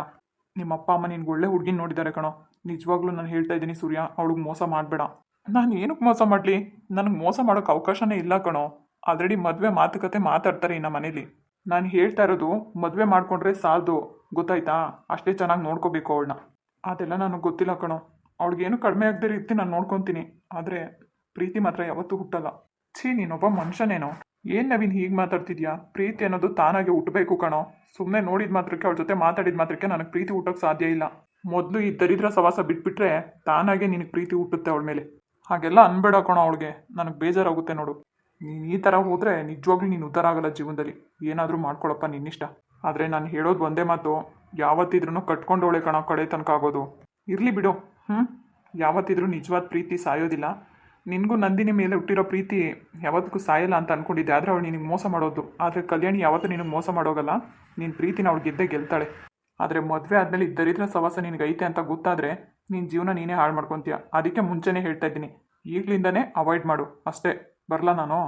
ನಿಮ್ಮ ಅಪ್ಪ ಅಮ್ಮ ನಿನ್ಗೆ ಒಳ್ಳೆ ಹುಡುಗಿನ ನೋಡಿದ್ದಾರೆ ಕಣೋ. ನಿಜವಾಗ್ಲೂ ನಾನು ಹೇಳ್ತಾ ಇದ್ದೀನಿ ಸೂರ್ಯ, ಅವಳಿಗೆ ಮೋಸ ಮಾಡಬೇಡ. ನಾನು ಏನಕ್ಕೆ ಮೋಸ ಮಾಡಲಿ? ನನಗೆ ಮೋಸ ಮಾಡೋಕ್ಕೆ ಅವಕಾಶನೇ ಇಲ್ಲ ಕಣೋ. ಆಲ್ರೆಡಿ ಮದುವೆ ಮಾತುಕತೆ ಮಾತಾಡ್ತಾರೆ ಇನ್ನು ಮನೇಲಿ. ನಾನು ಹೇಳ್ತಾ ಇರೋದು ಮದುವೆ ಮಾಡ್ಕೊಂಡ್ರೆ ಸಾಲದು, ಗೊತ್ತಾಯ್ತಾ? ಅಷ್ಟೇ ಚೆನ್ನಾಗಿ ನೋಡ್ಕೋಬೇಕು ಅವಳನ್ನ. ಅದೆಲ್ಲ ನನಗೆ ಗೊತ್ತಿಲ್ಲ ಕಣೋ. ಅವಳಿಗೇನು ಕಡಿಮೆ ಆಗದೆ ರೀತಿ ನಾನು ನೋಡ್ಕೊತೀನಿ. ಆದರೆ ಪ್ರೀತಿ ಮಾತ್ರ ಯಾವತ್ತೂ ಹುಟ್ಟಲ್ಲ. ಛೀ, ನೀನೊಬ್ಬ ಮನುಷ್ಯನೇನೋ. ಏನು ನವೀನ್ ಹೀಗೆ ಮಾತಾಡ್ತಿದ್ಯಾ? ಪ್ರೀತಿ ಅನ್ನೋದು ತಾನಾಗೆ ಹುಟ್ಟಬೇಕು ಕಣೋ. ಸುಮ್ಮನೆ ನೋಡಿದ ಮಾತ್ರಕ್ಕೆ, ಅವಳ ಜೊತೆ ಮಾತಾಡಿದ ಮಾತ್ರಕ್ಕೆ ನನಗೆ ಪ್ರೀತಿ ಹುಟ್ಟೋಕ್ಕೆ ಸಾಧ್ಯ ಇಲ್ಲ. ಮೊದಲು ಈ ದರಿದ್ರ ಸವಾಸ ಬಿಟ್ಬಿಟ್ರೆ ತಾನಾಗೆ ನಿನಗೆ ಪ್ರೀತಿ ಹುಟ್ಟುತ್ತೆ ಅವಳ ಮೇಲೆ. ಹಾಗೆಲ್ಲ ಅನ್ಬೇಡ ಕಣೋ ಅವಳಿಗೆ, ನನಗೆ ಬೇಜಾರಾಗುತ್ತೆ ನೋಡು. ನೀನು ಈ ಥರ ಹೋದರೆ ನಿಜವಾಗ್ಲೂ ನೀನು ಉದ್ಧಾರ ಆಗಲ್ಲ ಜೀವನದಲ್ಲಿ. ಏನಾದರೂ ಮಾಡ್ಕೊಳಪ್ಪ ನಿನ್ನಿಷ್ಟ. ಆದರೆ ನಾನು ಹೇಳೋದು ಒಂದೇ ಮಾತು, ಯಾವತ್ತಿದ್ರೂ ಕಟ್ಕೊಂಡವಳೆ ಕಣೋ ಕಡೆ ತನಕ ಆಗೋದು. ಇರಲಿ ಬಿಡು. ಯಾವತ್ತಿದ್ರೂ ನಿಜವಾದ ಪ್ರೀತಿ ಸಾಯೋದಿಲ್ಲ. ನಿನಗೂ ನಂದಿನಿ ಮೇಲೆ ಹುಟ್ಟಿರೋ ಪ್ರೀತಿ ಯಾವತ್ತಿಗೂ ಸಾಯಲ್ಲ ಅಂತ ಅಂದ್ಕೊಂಡಿದ್ದೆ. ಆದರೆ ಅವಳು ನಿನಗೆ ಮೋಸ ಮಾಡೋದು. ಆದರೆ ಕಲ್ಯಾಣಿ ಯಾವತ್ತೂ ನಿನಗೆ ಮೋಸ ಮಾಡೋಗಲ್ಲ. ನಿನ್ನ ಪ್ರೀತಿನ ಅವಳು ಗೆದ್ದೇ ಗೆಲ್ತಾಳೆ. ಆದರೆ ಮದುವೆ ಆದಮೇಲೆ ದರಿದ್ರ ಸವಾಸ ನಿನಗೈತೆ ಅಂತ ಗೊತ್ತಾದರೆ ನಿನ್ನ ಜೀವನ ನೀನೇ ಹಾಳು ಮಾಡ್ಕೊತೀಯ. ಅದಕ್ಕೆ ಮುಂಚೆನೇ ಹೇಳ್ತಾ ಇದ್ದೀನಿ, ಈಗಲಿಂದನೇ ಅವಾಯ್ಡ್ ಮಾಡು ಅಷ್ಟೇ. ಬರಲಾ ನಾನು?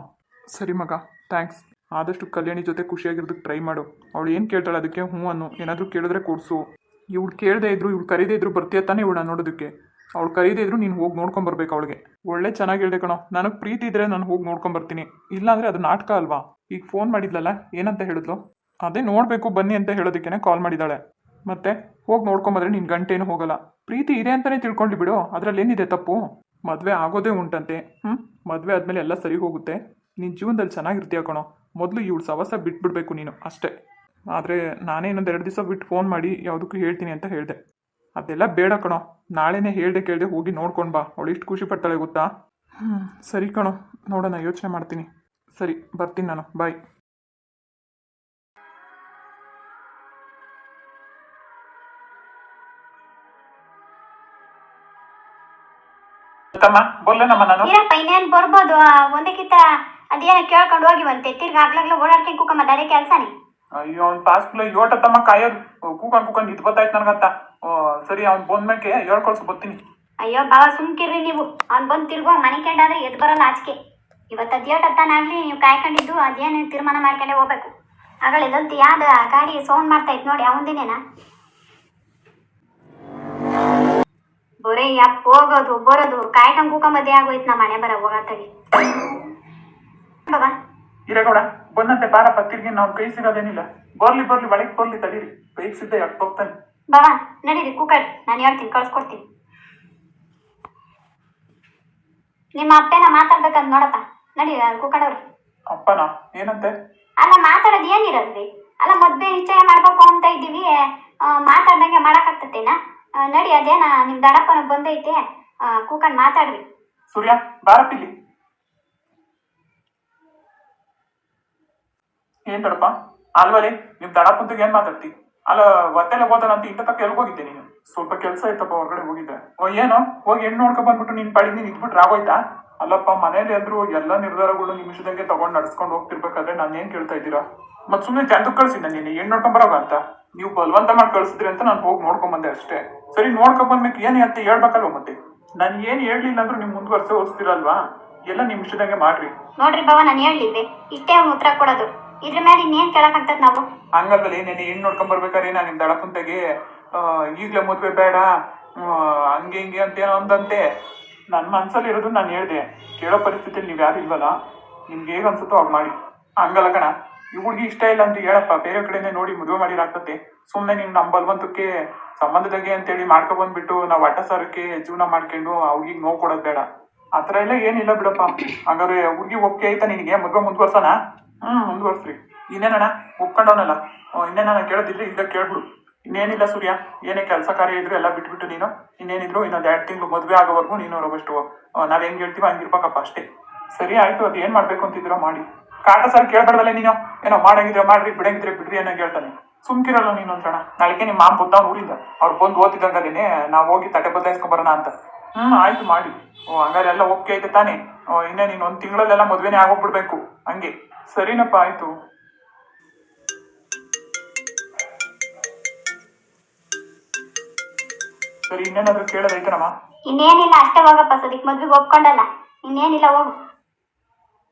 ಸರಿ ಮಗ, ಥ್ಯಾಂಕ್ಸ್. ಆದಷ್ಟು ಕಲ್ಯಾಣಿ ಜೊತೆ ಖುಷಿಯಾಗಿರೋದಕ್ಕೆ ಟ್ರೈ ಮಾಡು. ಅವಳು ಏನು ಕೇಳ್ತಾಳೆ ಅದಕ್ಕೆ ಹ್ಞೂ ಅನ್ನು. ಏನಾದರೂ ಕೇಳಿದ್ರೆ ಕೊಡಿಸು. ಇವಳು ಕೇಳದೇ ಇದ್ರು, ಇವಳು ಕರೀದೇ ಇದ್ರು ಬರ್ತೀಯ ತಾನೇ ಇವಳನ್ನ ನೋಡೋದಕ್ಕೆ. ಅವಳು ಕರೀದೇ ಇದ್ರು ನೀನು ಹೋಗಿ ನೋಡ್ಕೊಂಬರ್ಬೇಕು ಅವಳಿಗೆ. ಒಳ್ಳೆ ಚೆನ್ನಾಗಿ ಹೇಳ್ದೆ ಕಣೋ. ನನಗೆ ಪ್ರೀತಿ ಇದ್ದರೆ ನಾನು ಹೋಗಿ ನೋಡ್ಕೊಂಬರ್ತೀನಿ. ಇಲ್ಲಾಂದರೆ ಅದು ನಾಟಕ ಅಲ್ವಾ? ಈಗ ಫೋನ್ ಮಾಡಿದ್ಲಲ್ಲ, ಏನಂತ ಹೇಳಿದ್ಲು? ಅದೇ ನೋಡಬೇಕು ಬನ್ನಿ ಅಂತ ಹೇಳೋದಕ್ಕೇ ಕಾಲ್ ಮಾಡಿದ್ದಾಳೆ. ಮತ್ತೆ ಹೋಗಿ ನೋಡ್ಕೊಂಬಂದ್ರೆ ನಿನ್ನ ಗಂಟೇನು ಹೋಗಲ್ಲ. ಪ್ರೀತಿ ಇದೆ ಅಂತಲೇ ತಿಳ್ಕೊಂಡು ಬಿಡು, ಅದರಲ್ಲಿ ಏನಿದೆ ತಪ್ಪು? ಮದುವೆ ಆಗೋದೇ ಉಂಟಂತೆ. ಮದುವೆ ಆದಮೇಲೆ ಎಲ್ಲ ಸರಿ ಹೋಗುತ್ತೆ. ನಿನ್ನ ಜೀವನದಲ್ಲಿ ಚೆನ್ನಾಗಿರ್ತೀಯ ಕಣೋ. ಮೊದಲು ಇವಳು ಸವಸ ಬಿಟ್ಬಿಡ್ಬೇಕು ನೀನು ಅಷ್ಟೇ. ಆದರೆ ನಾನೇ ಇನ್ನೊಂದು 2 ದಿವಸ ಬಿಟ್ಟು ಫೋನ್ ಮಾಡಿ ಯಾವುದಕ್ಕೂ ಹೇಳ್ತೀನಿ ಅಂತ ಹೇಳಿದೆ. ಅದೆಲ್ಲ ಬೇಡ ಕಣೋ. ನಾಳೆನೇ ಹೇಳ್ದೆ ಕೇಳದೆ ಹೋಗಿ ನೋಡ್ಕೊಂಡು ಬಾ. ಅವಳು ಎಷ್ಟು ಖುಷಿ ಪಡ್ತಾಳೆ ಗೊತ್ತಾ? ಸರಿ ಕಣೋ, ನೋಡೋಣ, ಯೋಚನೆ ಮಾಡ್ತೀನಿ. ಸರಿ, ಬರ್ತೀನಿ ನಾನು. ಬಾಯ್. ಬೋಲೇನಮ್ಮ ನಾನು. ಇರಪ್ಪ, ಇನ್ನೇನು ಬರ್ಬೋದು. ಒಂದಕ್ಕಿಂತ ಅದೇನೋ ಕೇಳ್ಕೊಂಡು ಹೋಗಿವಂತೆ. ತಿರ್ಗಿ ಆಗ್ಲಾಗ್ಲ ಓಡಾಡ್ಕೊಂಡು ಕೂಕಮ್ಮದ ಅದೇ ಕೆಲಸನೇ. ಅಯ್ಯೋ, ಅವ್ನು ಪಾಸ್ಕ್ಲ ಯೋಟತ್ತಮ್ಮ ಕಾಯೋದು. ಕೂಕೊಂಡು ಇದು ಗೊತ್ತಾಯ್ತು ನನಗಂತ. ಸರಿ, ಅವ್ನು ಬಂದ್ಮೇಕೆ ಹೇಳ್ಕೊಳ್ಸು ಬರ್ತೀನಿ. ಅಯ್ಯೋ ಬಾವ, ಸುಮ್ಕಿರ್ರಿ ನೀವು. ಅವ್ನು ಬಂದು ತಿರ್ಗೋ ಮನೆ ಕೆಂಡಾದ್ರೆ ಎದ್ದು ಬರಲ್ಲ ಆಚೆಗೆ. ಇವತ್ತು ಅದೇಟತ್ತಾನಾಗ್ಲಿ ನೀವು ಕಾಯ್ಕೊಂಡಿದ್ದು ಅದೇನು ತೀರ್ಮಾನ ಮಾಡ್ಕೊಂಡೇ ಹೋಗ್ಬೇಕು. ಆಗಳಿದಂತ ಯಾವ್ದು ಗಾಡಿ ಸೌಂಡ್ ಮಾಡ್ತಾ ಇತ್ತು ನೋಡಿ, ಅವಂದಿನೇನಾ? ಬರೀ ಯಪ್ಪ ಹೋಗೋದು ಬರೋದು ಕಾಯ್ಕೊಂಡು ಕೂಕೊಂಬದ್ದೇ ಆಗೋಯ್ತು. ನಮ್ಮ ಮನೆ ಬರ ಹೋಗತ್ತಾಗಿ ಬಾಬಾ. ಇರೇಗೌಡ ಬಂದಂತೆ ಬಾರಪ್ಪ. ತಿರ್ಗಿ ನಾವು ಕೈ ಸಿಗೋದೇನಿಲ್ಲ. ಬರ್ಲಿ ಒಳಗೆ ಬರ್ಲಿ, ತಡೀರಿ. ಕೈಗೆ ಸಿದ್ಧ ಯಾಕೆ ಹೋಗ್ತಾನೆ. ಬಾಬಾ ನಡೀರಿ, ಕೂಕಾಡಿ, ನಾನು ಹೇಳ್ತೀನಿ, ಕಳ್ಸ್ಕೊಡ್ತೀನಿ. ನಿಮ್ಮ ಅಪ್ಪನ ಮಾತಾಡ್ಬೇಕಂತ ನೋಡಪ್ಪ. ನಡಿ ಕೂಕಾಡವ್ರಿ. ಅಪ್ಪನಾ? ಏನಂತೆ? ಅಲ್ಲ, ಮಾತಾಡೋದು ಏನಿರಲ್ರಿ. ಅಲ್ಲ, ಮದ್ವೆ ನಿಶ್ಚಯ ಮಾಡ್ಬೇಕು ಅಂತ ಇದ್ದೀವಿ. ಮಾತಾಡ್ದಂಗೆ ಮಾಡಕ್ಕಾಗ್ತತೇನಾ? ನಡಿ, ಅದೇನ ನಿಮ್ ದಡಪ್ಪನ ಬಂದೈತೆ, ಕೂಕಂಡ್ ಮಾತಾಡ್ರಿ. ಸೂರ್ಯ ಬಾರಪ್ಪಿಲ್ಲಿ. ಏನ್ ದಡಪ್ಪ? ಅಲ್ವಲ್ಲಿ ನಿಮ್ ದಡಪ್ಪಂತಿಗೆ ಏನ್ ಮಾತಾಡ್ತಿ? ಅಲ್ಲ, ಒತ್ತೆಲ್ಲ ಹೋದನಂತ ಇಂಥ ತಕ್ಕ ಎಲ್ಗೋಗಿದ್ದೆ ನೀನು? ಸ್ವಲ್ಪ ಕೆಲಸ ಇತ್ತಪ್ಪ, ಹೊರಗಡೆ ಹೋಗಿದ್ದೆ. ಏನೋ ಹೋಗಿ ಹೆಣ್ಣು ನೋಡ್ಕೊ ಬಂದ್ಬಿಟ್ಟು ನಿನ್ ಪಾಡಿ ನೀನ್ ಇದ್ಬಿಟ್ರೆ ಆಗೋಯ್ತಾ? ಅಲ್ಲಪ್ಪ, ಮನೇಲಿ ಅಂದ್ರು ಎಲ್ಲ ನಿರ್ಧಾರಗಳು ನಿಮಿಷದಂಗೆ ತಗೊಂಡ್ ನಡ್ಸ್ಕೊಂಡು ಹೋಗ್ತಿರ್ಬೇಕಾದ್ರೆ ನಾನು ಏನ್ ಕೇಳ್ತಾ ಇದ್ದೀರಾ? ಮತ್ ಸುಮ್ಮನೆ ಜನಕ್ಕೆ ಕಳ್ಸಿ ನಾನು ಹೆಣ್ಣು ನೋಡ್ಕೊಂಡ್ ಬರೋಗ ಅಂತ. ನೀವು ಬಲವಂತ ಮಾಡಿ ಕಳ್ಸಿದ್ರಿ ಅಂತ ನಾನು ಹೋಗಿ ನೋಡ್ಕೊಂಡ್ ಬಂದೆ ಅಷ್ಟೇ. ಸರಿ, ನೋಡ್ಕೊಂಡ್ ಬಂದ್ಮೇಲೆ ಏನ್ ಅಂತ ಹೇಳ್ಬೇಕಲ್ವ? ಮತ್ತೆ ನಾನು ಏನ್ ಹೇಳ್ಲಿಲ್ಲ ಅಂದ್ರೂ ನಿಮ್ ಮುಂದುವರ್ಸೆ ಹೋಗ್ತಿರಲ್ವಾ? ಎಲ್ಲ ನಿಮ್ ಇಷ್ಟದಂಗೆ ಮಾಡ್ರಿ. ನೋಡ್ರಿ ಬಾವ, ನಾನು ಹೇಳಿದ್ದೆ ಇಷ್ಟೇ ಅವ್ನು ಉತ್ತರ ಕೊಡೋದು. ಇದ್ರ ಮೇಲೆ ಇನ್ನೇನ್ ಕೇಳಕ್ಕಾಗ್ತದ ನಾವು? ಹಂಗಲ್ವಲ್ಲ, ಏನೇನು ಹೆಣ್ಣು ನೋಡ್ಕೊಂಡ್ ಬರ್ಬೇಕಾದ್ರೆ ನಾನು ನಿಮ್ ದಡಪಂತೆಗೆ ಈಗ್ಲೇ ಮದ್ವೆ ಬೇಡ ಹಂಗೆ ಹಿಂಗೆ ಅಂತೇನೋ ಅಂದಂತೆ. ನನ್ನ ಮನ್ಸಲ್ಲಿ ಇರೋದು ನಾನು ಹೇಳ್ದೆ. ಕೇಳೋ ಪರಿಸ್ಥಿತಿಯಲ್ಲಿ ನೀವು ಯಾರು ಇಲ್ವಲ್ಲ. ನಿಮ್ಗೆ ಹೇಗೆ ಅನ್ಸುತ್ತೋ ಅವಾಗ ಮಾಡಿ. ಹಂಗಲ್ಲ ಕಣ, ಈ ಹುಡುಗಿ ಇಷ್ಟ ಇಲ್ಲ ಅಂತ ಹೇಳಪ್ಪ. ಬೇರೆ ಕಡೆನೇ ನೋಡಿ ಮದುವೆ ಮಾಡಿರಾಗ್ತತೆ. ಸುಮ್ಮನೆ ನೀವು ನಮ್ಮ ಬಲವಂತಕ್ಕೆ ಸಂಬಂಧದಾಗೆ ಅಂತೇಳಿ ಮಾಡ್ಕೊಬಂದ್ಬಿಟ್ಟು ನಾವು ಅಡ್ಡ ಸಾರಕ್ಕೆ ಜೀವನ ಮಾಡ್ಕೊಂಡು ಆ ಹುಡುಗಿಗೆ ನೋವು ಕೊಡೋದು ಬೇಡ. ಆ ಥರ ಎಲ್ಲ ಏನಿಲ್ಲ ಬಿಡಪ್ಪ. ಹಂಗಾದ್ರೆ ಹುಡುಗಿ ಒಪ್ಪಿಗೆ ಆಯ್ತಾ ನಿನಗೆ? ಮದುವೆ ಮುಂದುವರ್ಸೋಣ? ಮುಂದುವರ್ಸ್ರಿ. ಇನ್ನೇನಣ್ಣ ಒಪ್ಕೊಂಡವನಲ್ಲ, ಇನ್ನೇನ ಕೇಳೋದಿದ್ರೆ ಈಗ ಕೇಳ್ಬಿಡು. ಇನ್ನೇನಿಲ್ಲ ಸೂರ್ಯ, ಏನೇ ಕೆಲಸ ಕಾರ್ಯ ಇದ್ರು ಎಲ್ಲ ಬಿಟ್ಬಿಟ್ಟು ನೀನು ಇನ್ನೇನಿದ್ರು ಇನ್ನೊಂದು 2 ತಿಂಗಳು ಮದುವೆ ಆಗೋವರೆಗೂ ನೀನು ಅವರಷ್ಟು ನಾವ್ ಹೆಂಗ್ ಹೇಳ್ತೀವೋ ಹಂಗಿರ್ಬೇಕಪ್ಪ ಅಷ್ಟೇ. ಸರಿ ಆಯ್ತು, ಅದು ಏನ್ ಮಾಡ್ಬೇಕು ಅಂತಿದ್ರೋ ಮಾಡಿ. ಕಾಟ ಸರ್ ಕೇಳ್ಬೇಡವಲ್ಲ ನೀನು. ಏನೋ ಮಾಡಂಗಿದ್ರೆ ಮಾಡ್ರಿ, ಬಿಡಂಗಿದ್ರೆ ಬಿಡ್ರಿ ಅನ್ನೋ ಹೇಳ್ತಾನೆ. ಸುಮ್ಕಿರಲ್ಲ ನೀನು ಅಂತಣ. ನಾಳೆಗೆ ನಿಮ್ಮ ಮಾಮ್ ಬುದ್ಧ ಊರಿಂದ ಅವ್ರು ಬಂದು ಓದಿದಂಗದೇನೆ ನಾವು ಹೋಗಿ ತಟ್ಟೆ ಬದಲಾಯಿಸ್ಕೊಂಬರೋಣ ಅಂತ. ಆಯ್ತು ಮಾಡಿ. ಹಂಗಾರೆ ಎಲ್ಲ ಓಕೆ ಐತೆ ತಾನೇ? ಇನ್ನೇ ನೀನು 1 ತಿಂಗಳಲ್ಲೆಲ್ಲ ಮದುವೆನೇ ಆಗೋಗ್ಬಿಡ್ಬೇಕು. ಹಂಗೆ ಸರಿನಪ್ಪ, ಆಯ್ತು. ಸರಿ, ಇನ್ನೇನಾದ್ರೂ ಕೇಳೋದೈತನಮ್ಮ? ಇನ್ನೇನಿಲ್ಲ, ಅಷ್ಟೇ ಹೋಗಪ್ಪ. ಸದಿಕ್ ಮದ್ವೆಗೆ ಒಪ್ಕೊಂಡಲ್ಲ, ಇನ್ನೇನಿಲ್ಲ, ಹೋಗು.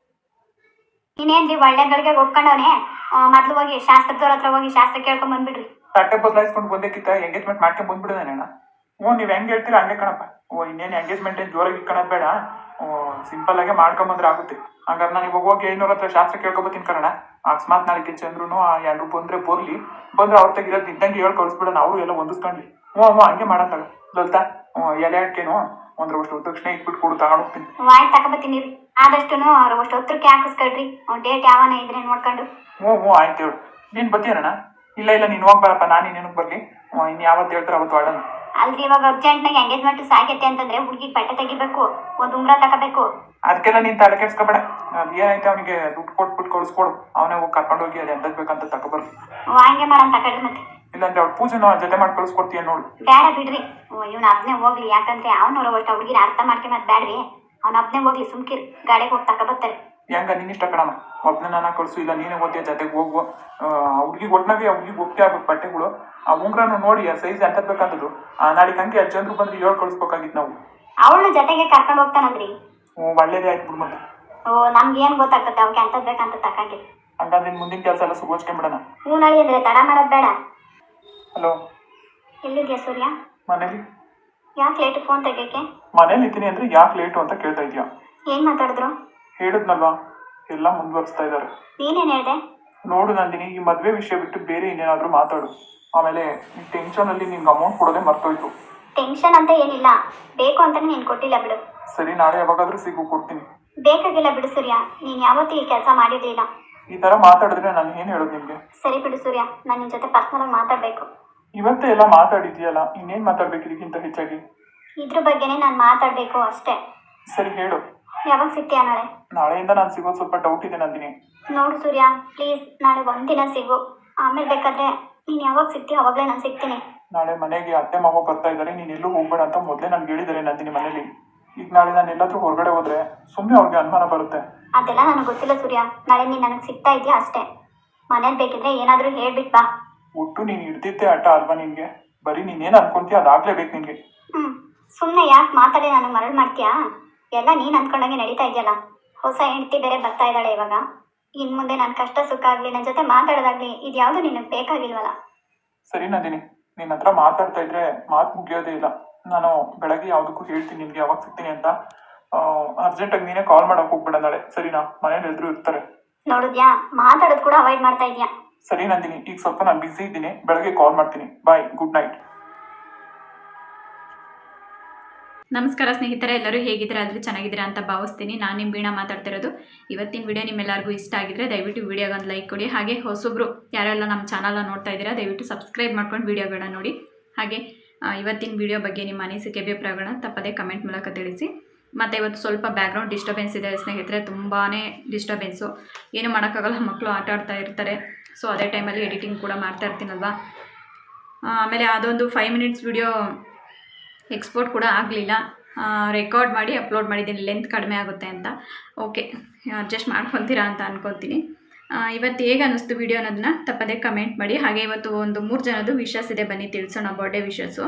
ಇನ್ನೇನ್ರಿ, ಒಳ್ಳೆಗಳಿಗೆ ಒಪ್ಕೊಂಡವನೆ. ಮೊದ್ಲು ಹೋಗಿ ಶಾಸ್ತ್ರದವ್ರ ಹತ್ರ ಹೋಗಿ ಶಾಸ್ತ್ರ ಕೇಳ್ಕೊಂಡ್ ಬಂದ್ಬಿಡ್ರಿ. ತಟ್ಟೆ ಬದಲಾಯಿಸ್ಕೊಂಡು ಬಂದಕ್ಕಿಂತ ಎಂಗೇಜ್ಮೆಂಟ್ ಮಾಡ್ಕೊಂಡ್ ಬಂದ್ಬಿಡೋಣ. ನೀವು ಹೆಂಗ್ ಹೇಳ್ತೀರಾ ಹಂಗೆ ಕಣಪ್ಪ. ಇನ್ನೇನು ಎಂಗೇಜ್ಮೆಂಟ್ ಏನು ಜೋರಾಗಿ ಇಟ್ಕೊಳೋದು ಬೇಡ. ಸಿಂಪಲ್ಲಾಗೆ ಮಾಡ್ಕೊಂಬಂದ್ರೆ ಆಗುತ್ತೆ. ಹಾಗಾದ್ರೆ ನಾನು ಇವಾಗ ಹೋಗಿ ಐನೂರ ಹತ್ರ ಶಾಸ್ತ್ರ ಕೇಳ್ಕೊಬತ್ತೀನಿ ಕಣ. ಅಕಸ್ಮಾತ್ ನಾಳೆಗೆ ಚಂದ್ರೂ ಆ ಎಲ್ಲರೂ ಬಂದರೆ ಬಂದ್ರೆ ಅವ್ರ ತೆಗಿರೋದು ಇದ್ದಂಗೆ ಹೇಳಿ ಕಳಿಸ್ಬಿಡೋಣ, ಅವರು ಎಲ್ಲ ಹೊಂದಿಸ್ಕೊಂಡ್ಲಿ. ಹ್ಞೂ ಹಂಗೆ ಮಾಡತ್ತಾಗ ಲಲಿತಾ. ಎಲೆ ಅಡ್ಕೇನು ಒಂದ್ರಷ್ಟು ತಕ್ಷಣ ಇಟ್ಬಿಟ್ಟು ಕೊಡು, ತಗೊಂಡೋಗ್ತೀನಿ. ಆಯ್ತು ತಗೋಬತ್ತೀನಿ ರೀ. ಆದಷ್ಟು ಅಷ್ಟು ಹತ್ರಕ್ಕೆ ಹಾಕಿಸ್ಕೊಳ್ರಿ, ಡೇಟ್ ಯಾವನ ಇದ್ರೆ ನೋಡ್ಕೊಂಡು. ಹ್ಞೂ ಆಯ್ತು ಹೇಳು. ನೀನು ಬರ್ತೀಯಣ್ಣ? ಇಲ್ಲ ನೀನು ಹೋಗಿ ಬರಪ್ಪ, ನಾನು ಇನ್ನೇನಕ್ಕೆ ಬರಲಿ. ಇನ್ನು ಯಾವತ್ತು ಹೇಳ್ತಾರೆ ಅವತ್ತು ಆಡೋಣ. ಅಲ್ರಿ ಇವಾಗ ಅರ್ಜೆಂಟ್ನಾಗ ಎಂಗೇಜ್ಮೆಂಟ್ ಸಾಗೈತೆ ಅಂತಂದ್ರೆ ಹುಡುಗಿಗೆ ಬಟ್ಟೆ ತೆಗಿಬೇಕು, ಒಂದು ಉಂಗ್ರ ತಗೋಬೇಕು. ಅದಕ್ಕೆಲ್ಲ ನೀನು ತಲೆ ಕೆಡ್ಸ್ಕೊಬೇಡ. ಅದು ಏನೈತೆ ಅವನಿಗೆ ದುಡ್ಡು ಕೊಟ್ಬಿಟ್ಟು ಕಳಿಸ್ಕೊಡು, ಅವನೇ ಹೋಗಿ ಕರ್ಕೊಂಡೋಗಿ ಅದು ಎಂತದ್ದು ಬೇಕಂತ ತಗೊಬರ್ಲಿ. ಹಂಗೆ ಮಾಡೋಣ ತಗೊಳ್ರಿ. ಮತ್ತೆ ಇಲ್ಲಾಂದ್ರೆ ಅವ್ಳು ಪೂಜೆನ ಜೊತೆ ಮಾಡಿ ಕಳಿಸ್ಕೊಡ್ತೀಯ ನೋಡು. ಬೇಡ ಬಿಡ್ರಿ, ಇವ್ನು ಅದನ್ನೇ ಹೋಗ್ಲಿ. ಯಾಕಂದ್ರೆ ಅವ್ನವ್ರ ಒಟ್ಟು ಹುಡುಗಿನ ಅರ್ಥ ಮಾಡ್ಕೊಂಬದ್ ಬೇಡ್ರಿ. ಅವ್ನ ಅದನ್ನೇ ಹೋಗ್ಲಿ, ಸುಮ್ಕಿರಿ, ಗಾಡಿಗೆ ಹೋಗಿ ತಗೊಬರ್ತಾರೆ. ಹೆಂಗ ನೀನು ಇಷ್ಟ ಕಣಮ್ಮ, ಒಬ್ಬನೇ ನಾನು ಕಳಿಸು, ಇಲ್ಲ ನೀನೇ ಓದ್ತೀಯ ಜೊತೆಗೆ ಹೋಗು. ಹುಡುಗಿಗೆ ಒಟ್ಟಿನಾಗೆ ಹುಡುಗಿಗೆ ಒಪ್ಪಿಗೆ ಆಗ್ಬೇಕು ಬಟ್ಟೆಗಳು. ಆ ಉಂಗ್ರನು ನೋಡಿ ಆ ಸೈಜ್ ಎಂತದ್ದು ಬೇಕಂತದ್ದು ನಾಳೆಗೆ ಹಂಗೆ ಚಂದ್ರು ಬಂದ್ರೆ ಹೇಳಿ ಕಳಿಸ್ಬೇಕಾಗಿತ್ತು ನಾವು. ಅವಳನ್ನ ಜೊತೆಗೆ ಕರ್ಕೊಂಡು ಹೋಗ್ತಾನಂದ್ರಿ. ಒಳ್ಳೇದೇ ಆಯ್ತು ಬಿಡು. ಮತ್ತೆ ನಮ್ಗೆ ಏನು ಗೊತ್ತಾಗ್ತದೆ ಅವ್ಗೆ ಎಂತದ್ದು ಬೇಕಂತ ತಗೊಂಡು. ಹಂಗಂದ್ರೆ ನಿನ್ನ ಮುಂದಿನ ಕೆಲಸ ಎಲ್ಲ ಸುಗೋಚ್ಕೊಂಡ್ಬಿಡೋಣ. ನೀವು ನಡಿ ಅಂದ್ರೆ ತಡ ಮಾಡೋದು ಬೇಡ. ಹಲೋ, ಎಲ್ಲಿದ್ಯಾ ಸೂರ್ಯ? ಮನೇಲಿ. ಯಾಕೆ ಲೇಟು ಫೋನ್ ತೆಗಿಯೋಕ್ಕೆ? ಮನೇಲಿ ಇದ್ದೀನಿ ಅಂದ್ರೆ ಯಾಕೆ ಲೇಟು ಅಂತ ಕೇಳ್ತಾ ಇದೀಯಾ? ಏನು ಮಾತಾಡಿದ್ರು? ಹೇಳಿದ್ನಲ್ವಾ, ಎಲ್ಲ ಮುಂದುವರಿಸ್ತಾ ಇದ್ದಾರೆ. ನೀನೇನು ಹೇಳಿದೆ? ನೋಡು ನಂದಿನಿ, ಈ ಮದುವೆ ವಿಷಯ ಬಿಟ್ಟು ಬೇರೆ ಇನ್ನೇನಾದರೂ ಮಾತಾಡು. ಆಮೇಲೆ ಈ ಟೆನ್ಷನಲ್ಲಿ ನಿನ್ಗೆ ಅಮೌಂಟ್ ಕೊಡೋದೇ ಮರ್ತೋಯ್ತು. ಟೆನ್ಷನ್ ಅಂತ ಏನಿಲ್ಲ, ಬೇಕು ಅಂತಾನೆ ನೀನು ಕೊಟ್ಟಿಲ್ಲ ಬಿಡು. ಸರಿ, ನಾಳೆ ಯಾವಾಗಾದ್ರೂ ಸಿಗು, ಕೊಡ್ತೀನಿ. ಬೇಕಾಗಿಲ್ಲ ಬಿಡು ಸೂರ್ಯ, ನೀನು ಯಾವತ್ತೂ ಈ ಕೆಲಸ ಮಾಡಿರಲಿಲ್ಲ. ಈ ಥರ ಮಾತಾಡಿದ್ರೆ ನಾನು ಏನು ಹೇಳೋದು ನಿಮಗೆ? ಸರಿ ಬಿಡು ಸೂರ್ಯ, ನಾನು ನಿನ್ನ ಜೊತೆ ಪರ್ಸನಲಾಗಿ ಮಾತಾಡಬೇಕು. ಇವತ್ತೇ ಎಲ್ಲ ಮಾತಾಡಿದ್ಯಲ್ಲ, ಇನ್ನೇನು ಮಾತಾಡ್ಬೇಕು ಇದಕ್ಕಿಂತ ಹೆಚ್ಚಾಗಿ? ಇದ್ರ ಬಗ್ಗೆನೇ ನಾನು ಮಾತಾಡಬೇಕು ಅಷ್ಟೇ. ಸರಿ ಹೇಳು. ಯಾವಾಗ ಸಿಗ್ತೀಯಾ ನಾಳೆ? ನಾಳೆಯಿಂದ ನಾನು ಸಿಗೋದು ಸ್ವಲ್ಪ ಡೌಟ್ ಇದೆ ನಂದಿನಿ. ನೋಡು ಸೂರ್ಯ, ಪ್ಲೀಸ್ ನಾಳೆ ಒಂದಿನ ಸಿಗು. ಆಮೇಲೆ ಬೇಕಾದ್ರೆ ನೀನು ಯಾವಾಗ ಸಿಗ್ತೀಯ ಅವಾಗಲೇ ನಾನು ಸಿಗ್ತೀನಿ. ನಾಳೆ ಮನೆಗೆ ಅತ್ತೆ ಮಾವ ಬರ್ತಾ ಇದ್ದಾರೆ, ನೀನು ಎಲ್ಲೂ ಹೋಗ್ಬೇಡ ಅಂತ ಮೊದಲೇ ನನಗೆ ಹೇಳಿದ್ದಾರೆ ನಂದಿನಿ ಮನೇಲಿ. ಈಗ ನಾಳೆ ನಾನು ಎಲ್ಲಾದ್ರೂ ಹೊರಗಡೆ ಹೋದ್ರೆ ಸುಮ್ಮನೆ ಅವ್ರಿಗೆ ಅನುಮಾನ ಬರುತ್ತೆ. ಅದೆಲ್ಲ ನನಗೆ ಗೊತ್ತಿಲ್ಲ ಸೂರ್ಯ, ನಾಳೆ ನೀನು ನನಗೆ ಸಿಗ್ತಾ ಇದೆಯಾ ಅಷ್ಟೇ. ಮನೇಲಿ ಬೇಕಿದ್ರೆ ಏನಾದರೂ ಹೇಳ್ಬಿಟ್ಟು ಬಾ. ಒಟ್ಟು ನೀನು ಹಿಡ್ದಿದ್ದೆ ಆಟ ಅಲ್ವಾ ನಿನಗೆ? ಬರೀ ನೀನೇನು ಅನ್ಕೊಂತೀಯ ಅದಾಗಲೇಬೇಕು ನಿನಗೆ. ಸುಮ್ಮನೆ ಯಾಕೆ ಮಾತಾಡಿ ನಾನು ಮರಳು ಮಾಡ್ತೀಯಾ? ಎಲ್ಲ ನೀನು ಅಂದ್ಕೊಂಡಂಗೆ ನಡೀತಾ ಇದೆಯಲ್ಲ. ಹೊಸ ಹೆಂಡತಿ ಬೇರೆ ಬರ್ತಾ ಇದ್ದಾಳೆ ಇವಾಗ. ಇನ್ನು ಮುಂದೆ ನನ್ನ ಕಷ್ಟ ಸುಖ ಆಗಲಿ, ನನ್ನ ಜೊತೆ ಮಾತಾಡೋದಾಗಲಿ, ಇದು ಯಾವುದು ನಿನಗೆ ಬೇಕಾಗಿಲ್ವಲ್ಲ. ಸರಿ ನಂದಿನಿ, ನಿನ್ನ ಹತ್ರ ಮಾತಾಡ್ತಾ ಇದ್ರೆ ಮಾತು ಮುಗಿಯೋದೇ ಇಲ್ಲ. ನಾನು ಬೆಳಗ್ಗೆ ಯಾವುದಕ್ಕೂ ಹೇಳ್ತೀನಿ ನಿನಗೆ ಯಾವಾಗ ಸಿಗ್ತೀನಿ ಅಂತ. ಅರ್ಜೆಂಟಾಗಿ ನೀನೇ ಕಾಲ್ ಮಾಡೋಕೆ ಹೋಗ್ಬೇಡ ನಾಳೆ, ಸರಿನಾ? ಮನೇಲಿ ಎಲ್ಲರೂ ಇರ್ತಾರೆ. ನೋಡಿದ್ಯಾ, ಮಾತಾಡೋದು ಕೂಡ ಅವಾಯ್ಡ್ ಮಾಡ್ತಾ ಇದೆಯಾ. ಸರಿ ನಂದಿನಿ, ಈಗ ಸ್ವಲ್ಪ ನಾನು ಬಿಸಿ ಇದ್ದೀನಿ, ಬೆಳಗ್ಗೆ ಕಾಲ್ ಮಾಡ್ತೀನಿ. ಬಾಯ್, ಗುಡ್ ನೈಟ್. ನಮಸ್ಕಾರ ಸ್ನೇಹಿತರೆ, ಎಲ್ಲರೂ ಹೇಗಿದ್ದೀರಾ? ಆದರೆ ಚೆನ್ನಾಗಿದ್ದೀರಾ ಅಂತ ಭಾವಿಸ್ತೀನಿ. ನಾನು ನಿಮ್ಮ ವೀಣಾ ಮಾತಾಡ್ತಿರೋದು. ಇವತ್ತಿನ ವಿಡಿಯೋ ನಿಮ್ಮೆಲ್ಲರಿಗೂ ಇಷ್ಟ ಆಗಿದ್ರೆ ದಯವಿಟ್ಟು ವಿಡಿಯೋಗೆ ಒಂದು ಲೈಕ್ ಕೊಡಿ. ಹಾಗೆ ಹೊಸೊಬ್ರು ಯಾರೆಲ್ಲ ನಮ್ಮ ಚಾನಲ್ನ ನೋಡ್ತಾ ಇದ್ದೀರಾ ದಯವಿಟ್ಟು ಸಬ್ಸ್ಕ್ರೈಬ್ ಮಾಡ್ಕೊಂಡು ವಿಡಿಯೋಗಳನ್ನ ನೋಡಿ. ಹಾಗೆ ಇವತ್ತಿನ ವಿಡಿಯೋ ಬಗ್ಗೆ ನಿಮ್ಮ ಅನಿಸಿಕೆ ಅಭಿಪ್ರಾಯಗಳನ್ನ ತಪ್ಪದೇ ಕಮೆಂಟ್ ಮೂಲಕ ತಿಳಿಸಿ. ಮತ್ತು ಇವತ್ತು ಸ್ವಲ್ಪ ಬ್ಯಾಕ್ಗ್ರೌಂಡ್ ಡಿಸ್ಟರ್ಬೆನ್ಸ್ ಇದೆ ಸ್ನೇಹಿತರೆ, ತುಂಬಾ ಡಿಸ್ಟರ್ಬೆನ್ಸು. ಏನು ಮಾಡೋಕ್ಕಾಗಲ್ಲ, ಮಕ್ಕಳು ಆಟ ಆಡ್ತಾ ಇರ್ತಾರೆ. ಸೊ ಅದೇ ಟೈಮಲ್ಲಿ ಎಡಿಟಿಂಗ್ ಕೂಡ ಮಾಡ್ತಾ ಇರ್ತೀನಲ್ವ. ಆಮೇಲೆ ಅದೊಂದು 5 ಮಿನಿಟ್ಸ್ ವಿಡಿಯೋ ಎಕ್ಸ್ಪೋರ್ಟ್ ಕೂಡ ಆಗಲಿಲ್ಲ. ರೆಕಾರ್ಡ್ ಮಾಡಿ ಅಪ್ಲೋಡ್ ಮಾಡಿದ್ದೀನಿ, ಲೆಂತ್ ಕಡಿಮೆ ಆಗುತ್ತೆ ಅಂತ. ಓಕೆ, ಅಡ್ಜಸ್ಟ್ ಮಾಡ್ಕೊತೀರಾ ಅಂತ ಅನ್ಕೊತೀನಿ. ಇವತ್ತು ಹೇಗೆ ಅನ್ನಿಸ್ತು ವಿಡಿಯೋ ಅನ್ನೋದನ್ನ ತಪ್ಪದೇ ಕಮೆಂಟ್ ಮಾಡಿ. ಹಾಗೆ ಇವತ್ತು ಒಂದು 3 ಜನದ್ದು ವಿಶಸ್ ಇದೆ, ಬನ್ನಿ ತಿಳಿಸೋಣ ಬರ್ಡೇ ವಿಶಸ್ಸು.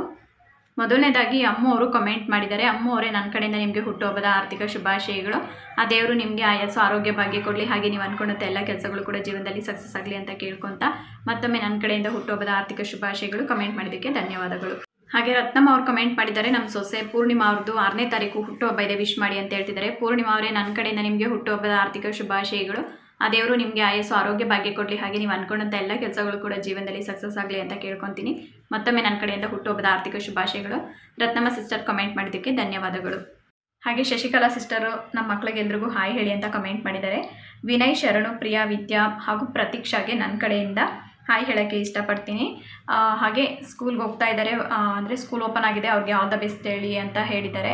ಮೊದಲನೇದಾಗಿ ಅಮ್ಮ ಅವರು ಕಮೆಂಟ್ ಮಾಡಿದ್ದಾರೆ. ಅಮ್ಮ ಅವರೇ, ನನ್ನ ಕಡೆಯಿಂದ ನಿಮಗೆ ಹುಟ್ಟುಹಬ್ಬದ ಆರ್ಥಿಕ ಶುಭಾಶಯಗಳು. ಆ ದೇವರು ನಿಮಗೆ ಆಯಸ್ಸು ಆರೋಗ್ಯ ಭಾಗ್ಯ ಕೊಡಲಿ. ಹಾಗೆ ನೀವು ಅಂದ್ಕೊಂಡಂಥ ಎಲ್ಲ ಕೆಲಸಗಳು ಕೂಡ ಜೀವನದಲ್ಲಿ ಸಕ್ಸಸ್ ಆಗಲಿ ಅಂತ ಕೇಳ್ಕೊತ ಮತ್ತೊಮ್ಮೆ ನನ್ನ ಕಡೆಯಿಂದ ಹುಟ್ಟುಹಬ್ಬದ ಆರ್ಥಿಕ ಶುಭಾಶಯಗಳು. ಕಮೆಂಟ್ ಮಾಡಿದ್ದಕ್ಕೆ ಧನ್ಯವಾದಗಳು. ಹಾಗೆ ರತ್ನಮ್ಮ ಅವ್ರು ಕಮೆಂಟ್ ಮಾಡಿದ್ದಾರೆ, ನಮ್ಮ ಸೊಸೆ ಪೂರ್ಣಿಮಾ ಅವ್ರದ್ದು 6ನೇ ತಾರೀಕು ಹುಟ್ಟುಹಬ್ಬ ಇದೆ, ವಿಶ್ ಮಾಡಿ ಅಂತ ಹೇಳ್ತಿದ್ದಾರೆ. ಪೂರ್ಣಿಮಾ ಅವರೇ, ನನ್ನ ಕಡೆಯಿಂದ ನಿಮಗೆ ಹುಟ್ಟುಹಬ್ಬದ ಆರ್ಥಿಕ ಶುಭಾಶಯಗಳು. ಆ ದೇವರು ನಿಮಗೆ ಆಯಸ್ಸು ಆರೋಗ್ಯ ಭಾಗ್ಯ ಕೊಡಲಿ. ಹಾಗೆ ನೀವು ಅಂದ್ಕೊಂಡಂಥ ಎಲ್ಲ ಕೆಲಸಗಳು ಕೂಡ ಜೀವನದಲ್ಲಿ ಸಕ್ಸಸ್ ಆಗಲಿ ಅಂತ ಕೇಳ್ಕೊತೀನಿ. ಮತ್ತೊಮ್ಮೆ ನನ್ನ ಕಡೆಯಿಂದ ಹುಟ್ಟುಹಬ್ಬದ ಆರ್ಥಿಕ ಶುಭಾಶಯಗಳು. ರತ್ನಮ್ಮ ಸಿಸ್ಟರ್ ಕಮೆಂಟ್ ಮಾಡಿದ್ದಕ್ಕೆ ಧನ್ಯವಾದಗಳು. ಹಾಗೆ ಶಶಿಕಲಾ ಸಿಸ್ಟರು, ನಮ್ಮ ಮಕ್ಕಳಿಗೆಲ್ರಿಗೂ ಹಾಯ್ ಹೇಳಿ ಅಂತ ಕಮೆಂಟ್ ಮಾಡಿದ್ದಾರೆ. ವಿನಯ್, ಶರಣು, ಪ್ರಿಯಾ, ವಿದ್ಯಾ ಹಾಗೂ ಪ್ರತೀಕ್ಷಾಗೆ ನನ್ನ ಕಡೆಯಿಂದ ಹಾಯ್ ಹೇಳೋಕ್ಕೆ ಇಷ್ಟಪಡ್ತೀನಿ. ಹಾಗೆ ಸ್ಕೂಲ್ಗೆ ಹೋಗ್ತಾ ಇದ್ದಾರೆ, ಅಂದರೆ ಸ್ಕೂಲ್ ಓಪನ್ ಆಗಿದೆ, ಅವ್ರಿಗೆ ಆಲ್ ದ ಬೆಸ್ಟ್ ಹೇಳಿ ಅಂತ ಹೇಳಿದ್ದಾರೆ.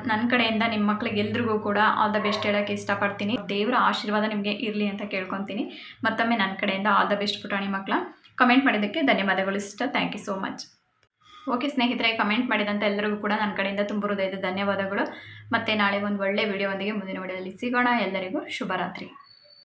ನನ್ನ ಕಡೆಯಿಂದ ನಿಮ್ಮ ಮಕ್ಳಿಗೆ ಎಲ್ರಿಗೂ ಕೂಡ ಆಲ್ ದ ಬೆಸ್ಟ್ ಹೇಳೋಕ್ಕೆ ಇಷ್ಟಪಡ್ತೀನಿ. ದೇವರ ಆಶೀರ್ವಾದ ನಿಮಗೆ ಇರಲಿ ಅಂತ ಕೇಳ್ಕೊತೀನಿ. ಮತ್ತೊಮ್ಮೆ ನನ್ನ ಕಡೆಯಿಂದ ಆಲ್ ದ ಬೆಸ್ಟ್ ಪುಟಾಣಿ ಮಕ್ಕಳ. ಕಮೆಂಟ್ ಮಾಡಿದ್ದಕ್ಕೆ ಧನ್ಯವಾದಗಳು sister, thank you so much. Okay ಸ್ನೇಹಿತರೆ, ಕಮೆಂಟ್ ಮಾಡಿದಂಥ ಎಲ್ಲರಿಗೂ ಕೂಡ ನನ್ನ ಕಡೆಯಿಂದ ತುಂಬ ಹೃದಯದ ಧನ್ಯವಾದಗಳು. ಮತ್ತು ನಾಳೆ ಒಂದು ಒಳ್ಳೆಯ ವಿಡಿಯೋದೊಂದಿಗೆ ಮುಂದಿನ ವಿಡಿಯೋದಲ್ಲಿ ಸಿಗೋಣ. ಎಲ್ಲರಿಗೂ ಶುಭರಾತ್ರಿ.